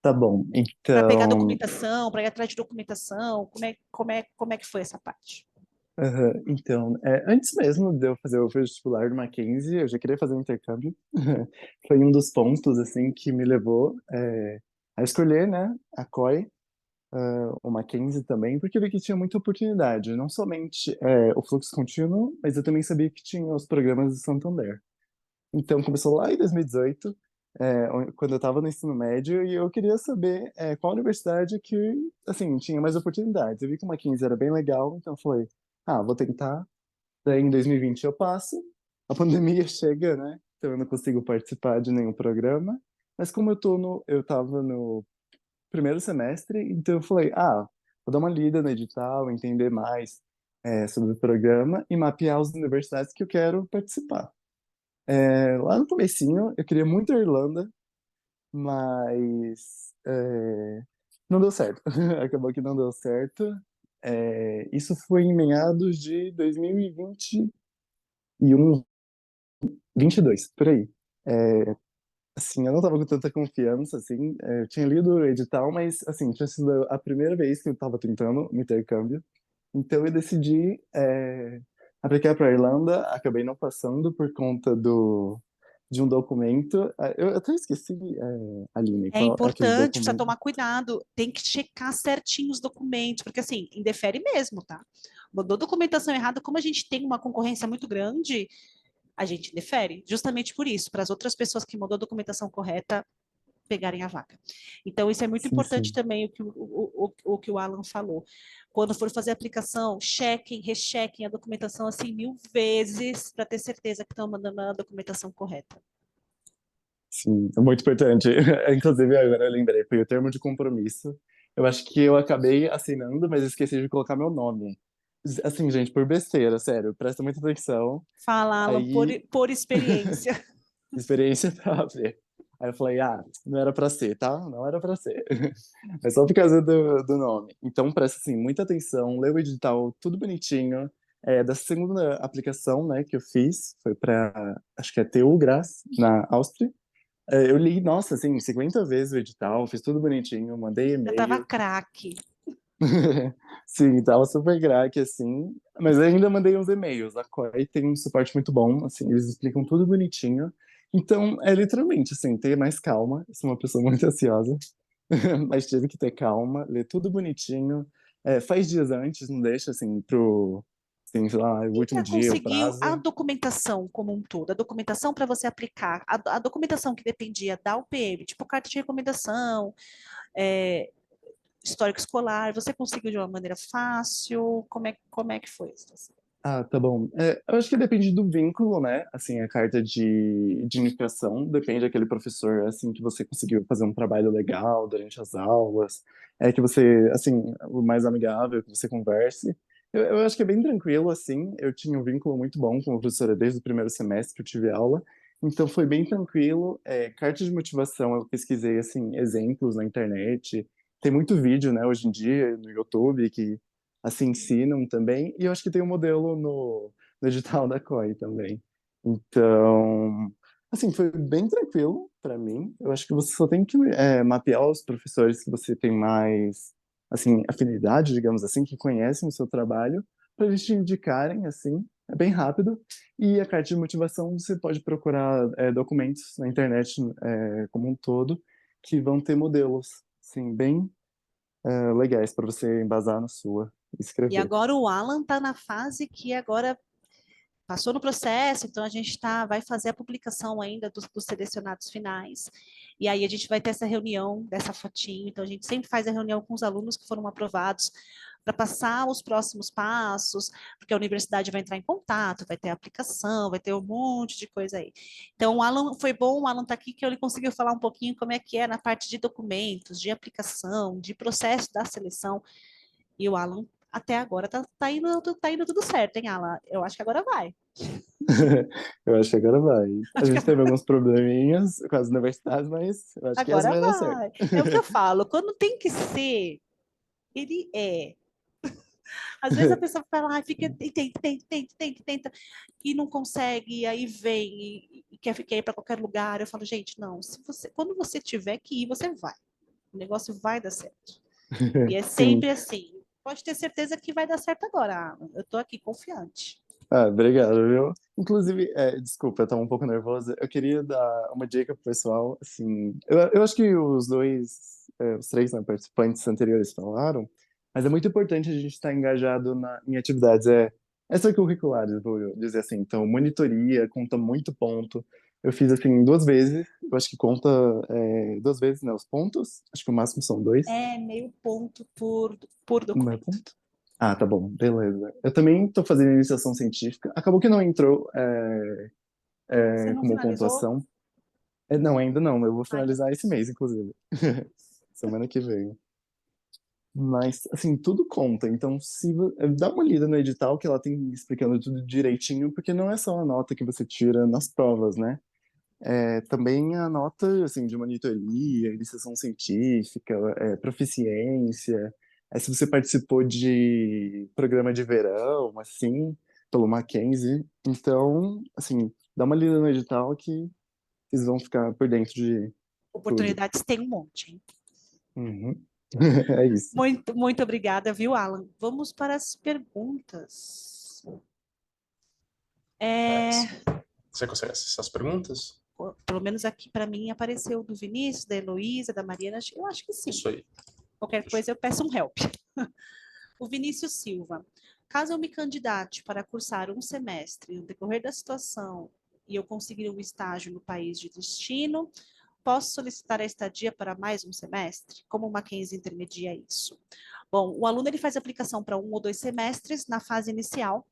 Speaker 6: Tá bom.
Speaker 2: Para pegar
Speaker 6: Então,
Speaker 2: documentação, para ir atrás de documentação, como é que foi essa parte?
Speaker 6: então, antes mesmo de eu fazer o vestibular do Mackenzie, eu já queria fazer um intercâmbio. Foi um dos pontos, assim, que me levou a escolher, né, a COI, o Mackenzie também, porque eu vi que tinha muita oportunidade. Não somente o fluxo contínuo, mas eu também sabia que tinha os programas do Santander. Então, começou lá em 2018, quando eu estava no ensino médio, e eu queria saber qual universidade que, assim, tinha mais oportunidades. Eu vi que o Mackenzie era bem legal, então eu falei, vou tentar. Daí, em 2020, eu passo, a pandemia chega, né? Então, eu não consigo participar de nenhum programa. Mas como eu estava no primeiro semestre, então eu falei, vou dar uma lida no edital, entender mais sobre o programa e mapear as universidades que eu quero participar. Lá no comecinho, eu queria muito a Irlanda, mas não deu certo. Acabou que não deu certo. Isso foi em meados de 2021, 22, por aí. É, assim, eu não tava com tanta confiança, assim, eu tinha lido o edital, mas, assim, tinha sido a primeira vez que eu tava tentando um intercâmbio. Então eu decidi aplicar para a Irlanda, acabei não passando por conta de um documento. Eu até esqueci, Aline,
Speaker 2: É
Speaker 6: qual é aquele
Speaker 2: importante, precisa
Speaker 6: documento?
Speaker 2: tomar cuidado, tem que checar certinho os documentos, porque assim, indefere mesmo, tá? Mandou documentação errada, como a gente tem uma concorrência muito grande, a gente indefere, justamente por isso, para as outras pessoas que mandou a documentação correta pegarem a vaga. Então, isso é muito
Speaker 6: Sim,
Speaker 2: importante
Speaker 6: sim.
Speaker 2: também, o que o Alan falou. Quando for fazer a aplicação, chequem, rechequem a documentação assim 1000 vezes, para ter certeza que estão mandando a documentação correta.
Speaker 6: Sim, é muito importante. Inclusive, agora eu lembrei, foi o termo de compromisso. Eu acho que eu acabei assinando, mas esqueci de colocar meu nome. Assim, gente, por besteira, sério, presta muita atenção.
Speaker 2: Fala, Alan,
Speaker 6: Aí,
Speaker 2: por experiência.
Speaker 6: experiência própria. Aí eu falei, não era pra ser, tá? Não era pra ser. É só por causa do nome. Então, presta, assim, muita atenção, lê o edital, tudo bonitinho. Da segunda aplicação, né, que eu fiz, foi para, acho que é TU Graz, na Áustria. Eu li, nossa, assim, 50 vezes o edital, fiz tudo bonitinho, mandei
Speaker 2: Já tava
Speaker 6: e-mail.
Speaker 2: craque.
Speaker 6: Sim, tava super craque, assim. Mas ainda mandei uns e-mails. A Quai tem um suporte muito bom, assim, eles explicam tudo bonitinho. Então, é literalmente, assim, ter mais calma. Eu sou uma pessoa muito ansiosa, mas tive que ter calma, ler tudo bonitinho. Faz dias antes, não deixa, assim, assim, sei lá, o
Speaker 2: E
Speaker 6: último
Speaker 2: já
Speaker 6: dia, o
Speaker 2: conseguiu a
Speaker 6: prazo.
Speaker 2: documentação como um todo, a documentação para você aplicar, a documentação que dependia da UPM, tipo carta de recomendação, é, histórico escolar, você conseguiu de uma maneira fácil? Como é que foi isso?
Speaker 6: Tá bom. Eu acho que depende do vínculo, né? Assim, a carta de indicação depende daquele professor, assim, que você conseguiu fazer um trabalho legal durante as aulas, que você, assim, o mais amigável, que você converse. Eu acho que é bem tranquilo, assim. Eu tinha um vínculo muito bom com a professora desde o primeiro semestre que eu tive aula, então foi bem tranquilo. Carta de motivação, eu pesquisei, assim, exemplos na internet. Tem muito vídeo, né, hoje em dia, no YouTube, que assim ensinam também, e eu acho que tem um modelo no edital da COI também. Então, assim, foi bem tranquilo para mim. Eu acho que você só tem que mapear os professores que você tem mais, assim, afinidade, digamos assim, que conhecem o seu trabalho, para eles te indicarem, assim, é bem rápido. E a carta de motivação, você pode procurar documentos na internet como um todo, que vão ter modelos, assim, bem legais para você embasar na sua e
Speaker 2: E
Speaker 6: escrever.
Speaker 2: agora o Alan está na fase que agora passou no processo, então a gente vai fazer a publicação ainda dos selecionados finais. E aí a gente vai ter essa reunião dessa fotinho. Então a gente sempre faz a reunião com os alunos que foram aprovados para passar os próximos passos, porque a universidade vai entrar em contato, vai ter a aplicação, vai ter um monte de coisa aí. Então o Alan foi bom, o Alan está aqui que ele conseguiu falar um pouquinho como é que na parte de documentos, de aplicação, de processo da seleção. E o Alan Até agora tá indo tudo certo, hein, Alan? Eu acho que agora vai.
Speaker 6: Eu acho que agora vai. A
Speaker 2: Acho que
Speaker 6: gente teve alguns probleminhas com as universidades, mas eu acho que essa
Speaker 2: agora
Speaker 6: vai dar certo.
Speaker 2: vai. É o que eu falo, quando tem que ser, ele é. Às vezes a pessoa fala, ah, fica, tenta, e não consegue, e aí vem e quer ir para qualquer lugar. Eu falo, gente, não, quando você tiver que ir, você vai. O negócio vai dar certo. E é
Speaker 6: Sim.
Speaker 2: sempre assim. Pode ter certeza que vai dar certo agora, Alan. Eu tô aqui confiante.
Speaker 6: Ah, obrigado, viu? Inclusive, desculpa, eu tava um pouco nervosa. Eu queria dar uma dica pro pessoal, assim, eu acho que os três, né, participantes anteriores falaram, mas é muito importante a gente estar engajado em atividades extracurriculares, vou dizer assim. Então, monitoria conta muito ponto. Eu fiz, assim, 2 vezes, eu acho que conta 2 vezes, né, os pontos. Acho que o máximo são 2.
Speaker 2: É meio ponto por
Speaker 6: Não é
Speaker 2: documento.
Speaker 6: ponto? Ah, tá bom, beleza. Eu também estou fazendo iniciação científica. Acabou que não entrou
Speaker 2: Você não
Speaker 6: como
Speaker 2: finalizou?
Speaker 6: pontuação. Não, ainda não. Eu vou
Speaker 2: Ah, então.
Speaker 6: finalizar esse mês, inclusive. Semana que vem. Mas, assim, tudo conta. Então, dá uma lida no edital que ela tem explicando tudo direitinho, porque não é só a nota que você tira nas provas, né? Também a nota, assim, de monitoria, iniciação científica, proficiência, se você participou de programa de verão, assim, pelo Mackenzie. Então, assim, dá uma lida no edital que vocês vão ficar por dentro de tudo.
Speaker 2: Oportunidades tem um monte, hein?
Speaker 6: Uhum. É isso.
Speaker 2: Muito, muito obrigada, viu, Alan? Vamos para as perguntas. É,
Speaker 1: Você consegue acessar as perguntas?
Speaker 2: pelo menos aqui para mim apareceu do Vinícius, da Heloísa, da Mariana. Eu acho que sim.
Speaker 1: Isso aí.
Speaker 2: Qualquer coisa eu peço um help. O Vinícius Silva. Caso eu me candidate para cursar um semestre no decorrer da situação e eu conseguir um estágio no país de destino, posso solicitar a estadia para mais um semestre? Como o Mackenzie intermedia isso? Bom, o aluno ele faz aplicação para 1 ou 2 semestres na fase inicial.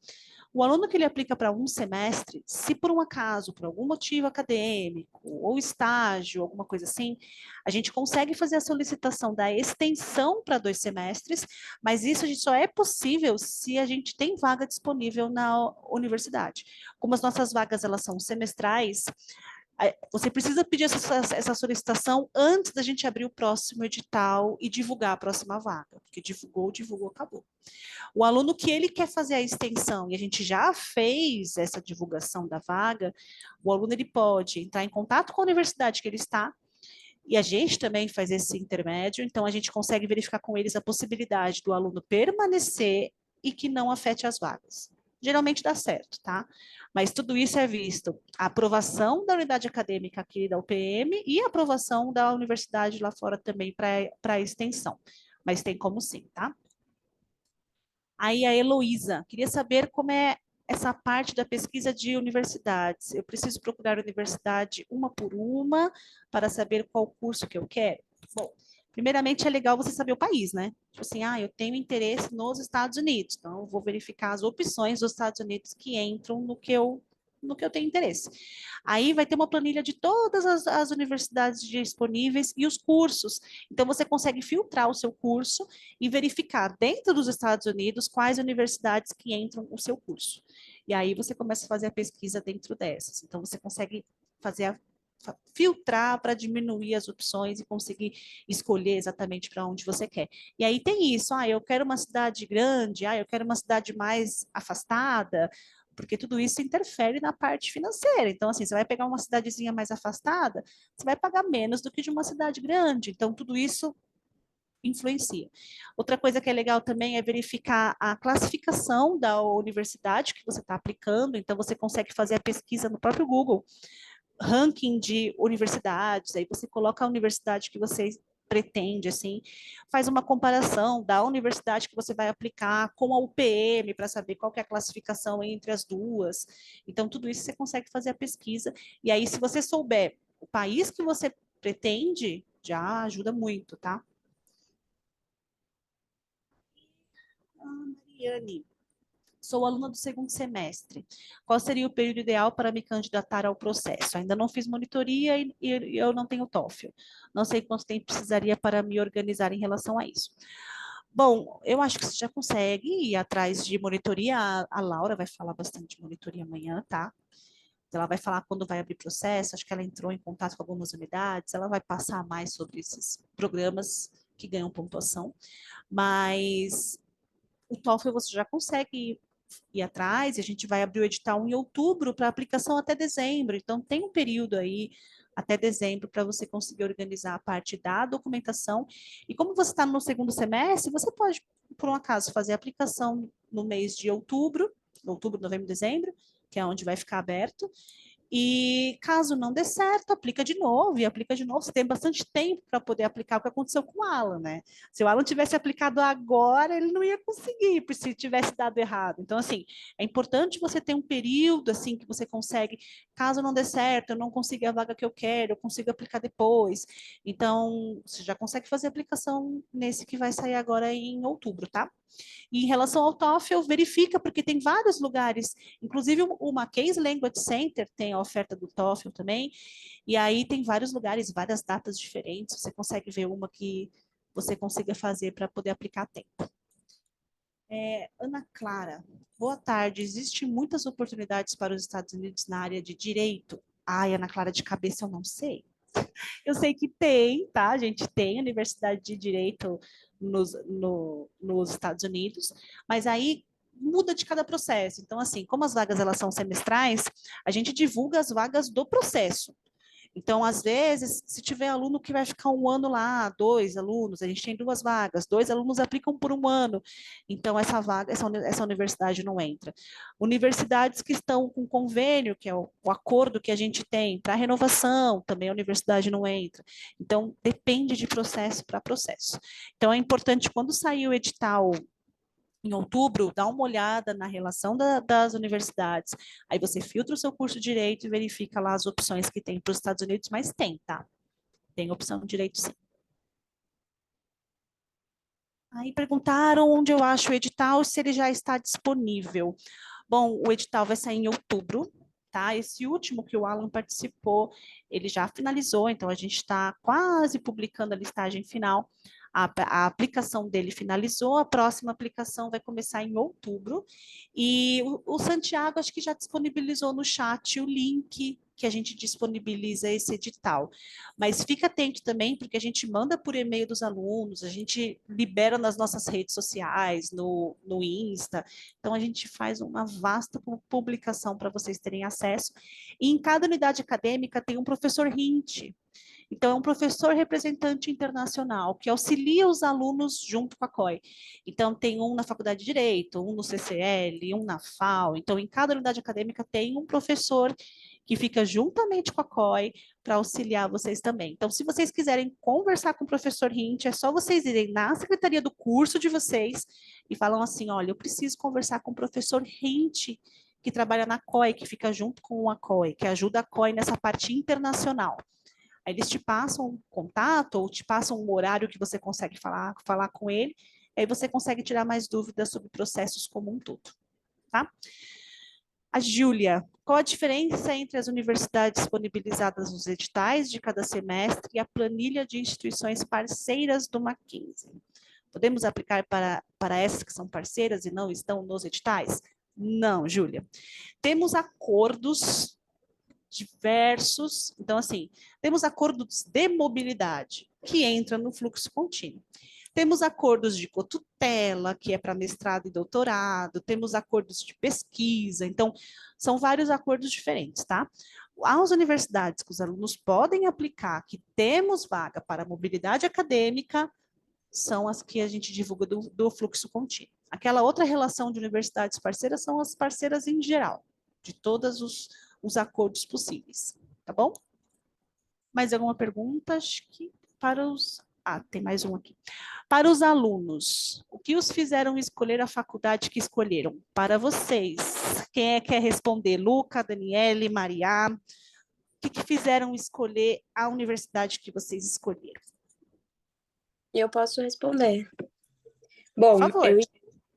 Speaker 2: O aluno que ele aplica para um semestre, se por um acaso, por algum motivo acadêmico, ou estágio, alguma coisa assim, a gente consegue fazer a solicitação da extensão para 2 semestres, mas isso a gente só é possível se a gente tem vaga disponível na universidade. Como as nossas vagas elas são semestrais, você precisa pedir essa solicitação antes da gente abrir o próximo edital e divulgar a próxima vaga, porque divulgou, acabou. O aluno que ele quer fazer a extensão e a gente já fez essa divulgação da vaga, o aluno ele pode entrar em contato com a universidade que ele está e a gente também faz esse intermédio, então a gente consegue verificar com eles a possibilidade do aluno permanecer e que não afete as vagas. Geralmente dá certo, tá? Mas tudo isso é visto a aprovação da unidade acadêmica aqui da UPM e a aprovação da universidade lá fora também para a extensão. Mas tem como sim, tá? Aí a Heloísa, queria saber como é essa parte da pesquisa de universidades. Eu preciso procurar universidade uma por uma para saber qual curso que eu quero? Bom, primeiramente é legal você saber o país, né? Tipo assim, eu tenho interesse nos Estados Unidos, então eu vou verificar as opções dos Estados Unidos que entram no que eu tenho interesse. Aí vai ter uma planilha de todas as universidades disponíveis e os cursos. Então você consegue filtrar o seu curso e verificar dentro dos Estados Unidos quais universidades que entram no seu curso. E aí você começa a fazer a pesquisa dentro dessas. Então você consegue filtrar para diminuir as opções e conseguir escolher exatamente para onde você quer. E aí tem isso, eu quero uma cidade grande, eu quero uma cidade mais afastada, porque tudo isso interfere na parte financeira. Então, assim, você vai pegar uma cidadezinha mais afastada, você vai pagar menos do que de uma cidade grande. Então, tudo isso influencia. Outra coisa que é legal também é verificar a classificação da universidade que você está aplicando. Então, você consegue fazer a pesquisa no próprio Google, ranking de universidades, aí você coloca a universidade que você pretende, assim, faz uma comparação da universidade que você vai aplicar com a UPM para saber qual que é a classificação entre as duas. Então, tudo isso você consegue fazer a pesquisa. E aí, se você souber o país que você pretende, já ajuda muito, tá? Mariane, sou aluna do segundo semestre. Qual seria o período ideal para me candidatar ao processo? Ainda não fiz monitoria e eu não tenho TOEFL. Não sei quanto tempo precisaria para me organizar em relação a isso. Bom, eu acho que você já consegue ir atrás de monitoria. A Laura vai falar bastante de monitoria amanhã, tá? Ela vai falar quando vai abrir processo, acho que ela entrou em contato com algumas unidades, ela vai passar mais sobre esses programas que ganham pontuação, mas o TOEFL você já consegue ir atrás, e a gente vai abrir o edital em outubro para aplicação até dezembro, então tem um período aí até dezembro para você conseguir organizar a parte da documentação, e como você está no segundo semestre, você pode, por um acaso, fazer a aplicação no mês de outubro, novembro, dezembro, que é onde vai ficar aberto, e caso não dê certo, aplica de novo, e aplica de novo. Você tem bastante tempo para poder aplicar o que aconteceu com o Alan, né? Se o Alan tivesse aplicado agora, ele não ia conseguir, se tivesse dado errado. Então, assim, é importante você ter um período, assim, que você consegue, caso não dê certo, eu não consiga a vaga que eu quero, eu consigo aplicar depois. Então, você já consegue fazer a aplicação nesse que vai sair agora em outubro, tá? E em relação ao TOEFL, verifica, porque tem vários lugares, inclusive o Mackenzie Language Center tem a oferta do TOEFL também, e aí tem vários lugares, várias datas diferentes, você consegue ver uma que você consiga fazer para poder aplicar a tempo. Ana Clara, boa tarde. Existem muitas oportunidades para os Estados Unidos na área de direito? Ai, Ana Clara, de cabeça eu não sei. Eu sei que tem, tá? A gente tem Universidade de Direito nos Estados Unidos, mas aí muda de cada processo. Então, assim, como as vagas elas são semestrais, a gente divulga as vagas do processo. Então, às vezes, se tiver aluno que vai ficar um ano lá, 2 alunos, a gente tem 2 vagas, 2 alunos aplicam por um ano, então essa vaga, essa universidade não entra. Universidades que estão com convênio, que é o acordo que a gente tem para renovação, também a universidade não entra. Então, depende de processo para processo. Então, é importante, quando sair o edital em outubro, dá uma olhada na relação das universidades. Aí você filtra o seu curso de direito e verifica lá as opções que tem para os Estados Unidos, mas tem, tá? Tem opção de direito, sim. Aí perguntaram onde eu acho o edital, se ele já está disponível. Bom, o edital vai sair em outubro, tá? Esse último que o Alan participou, ele já finalizou, então a gente está quase publicando a listagem final. A aplicação dele finalizou, a próxima aplicação vai começar em outubro, e o Santiago acho que já disponibilizou no chat o link que a gente disponibiliza esse edital. Mas fica atento também, porque a gente manda por e-mail dos alunos, a gente libera nas nossas redes sociais, no Insta, então a gente faz uma vasta publicação para vocês terem acesso, e em cada unidade acadêmica tem um professor Hint. Então, é um professor representante internacional que auxilia os alunos junto com a COI. Então, tem um na Faculdade de Direito, um no CCL, um na FAO. Então, em cada unidade acadêmica tem um professor que fica juntamente com a COI para auxiliar vocês também. Então, se vocês quiserem conversar com o professor Hint, é só vocês irem na secretaria do curso de vocês e falam assim, olha, eu preciso conversar com o professor Hint, que trabalha na COI, que fica junto com a COI, que ajuda a COI nessa parte internacional. Aí eles te passam um contato ou te passam um horário que você consegue falar com ele, aí você consegue tirar mais dúvidas sobre processos como um todo, tá? A Júlia, qual a diferença entre as universidades disponibilizadas nos editais de cada semestre e a planilha de instituições parceiras do Mackenzie? Podemos aplicar para essas que são parceiras e não estão nos editais? Não, Júlia. Temos acordos diversos. Então, assim, temos acordos de mobilidade, que entra no fluxo contínuo. Temos acordos de cotutela, que é para mestrado e doutorado, temos acordos de pesquisa, então, são vários acordos diferentes, tá? As universidades que os alunos podem aplicar, que temos vaga para mobilidade acadêmica, são as que a gente divulga do fluxo contínuo. Aquela outra relação de universidades parceiras são as parceiras em geral, de todos os acordos possíveis, tá bom? Mais alguma pergunta? Acho que para os... Ah, tem mais um aqui. Para os alunos, o que os fizeram escolher a faculdade que escolheram? Para vocês, quem é que quer responder? Luca, Daniele, Maria? O que fizeram escolher a universidade que vocês escolheram?
Speaker 5: Eu posso responder. Bom,
Speaker 2: Por favor.
Speaker 5: eu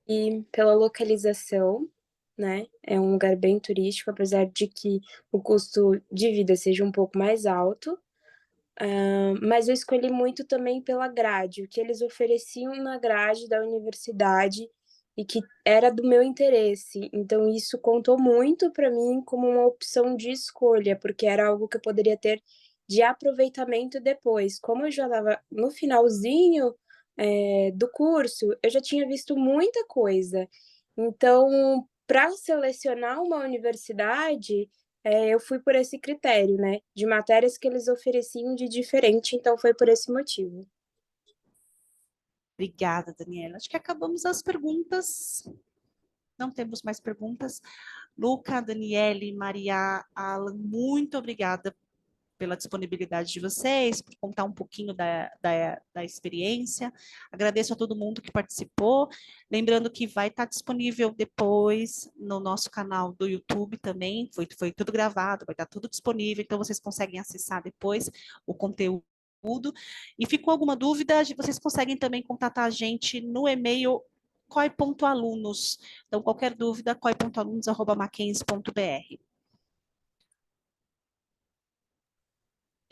Speaker 5: ia pela localização, né? É um lugar bem turístico, apesar de que o custo de vida seja um pouco mais alto. mas eu escolhi muito também pela grade, o que eles ofereciam na grade da universidade e que era do meu interesse. Então, isso contou muito para mim como uma opção de escolha, porque era algo que eu poderia ter de aproveitamento depois. Como eu já estava no finalzinho, do curso, eu já tinha visto muita coisa. Então, para selecionar uma universidade, eu fui por esse critério, né? De matérias que eles ofereciam de diferente, então foi por esse motivo.
Speaker 2: Obrigada, Daniela. Acho que acabamos as perguntas. Não temos mais perguntas. Luca, Daniele, Maria, Alan, muito obrigada pela disponibilidade de vocês, por contar um pouquinho da experiência. Agradeço a todo mundo que participou. Lembrando que vai estar disponível depois no nosso canal do YouTube também. Foi tudo gravado, vai estar tudo disponível, então vocês conseguem acessar depois o conteúdo. E ficou alguma dúvida, vocês conseguem também contatar a gente no e-mail coi.alunos. Então, qualquer dúvida, coi.alunos@mackenzie.br.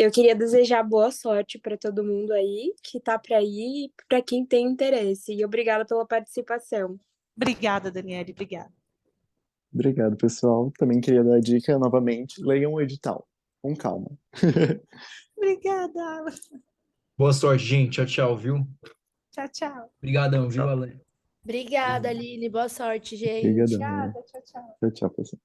Speaker 5: Eu queria desejar boa sorte para todo mundo aí que tá para ir e para quem tem interesse. E obrigada pela participação.
Speaker 2: Obrigada, Daniele, obrigada.
Speaker 6: Obrigado, pessoal. Também queria dar a dica novamente: leiam o edital, com calma.
Speaker 2: Obrigada.
Speaker 4: Boa sorte, gente. Tchau, tchau, viu?
Speaker 2: Tchau, tchau.
Speaker 4: Obrigadão, viu,
Speaker 1: Tchau.
Speaker 4: Ale?
Speaker 3: Obrigada, Aline. Boa sorte, gente.
Speaker 6: Obrigadão.
Speaker 2: Obrigada, tchau, tchau.
Speaker 6: Tchau, tchau, pessoal.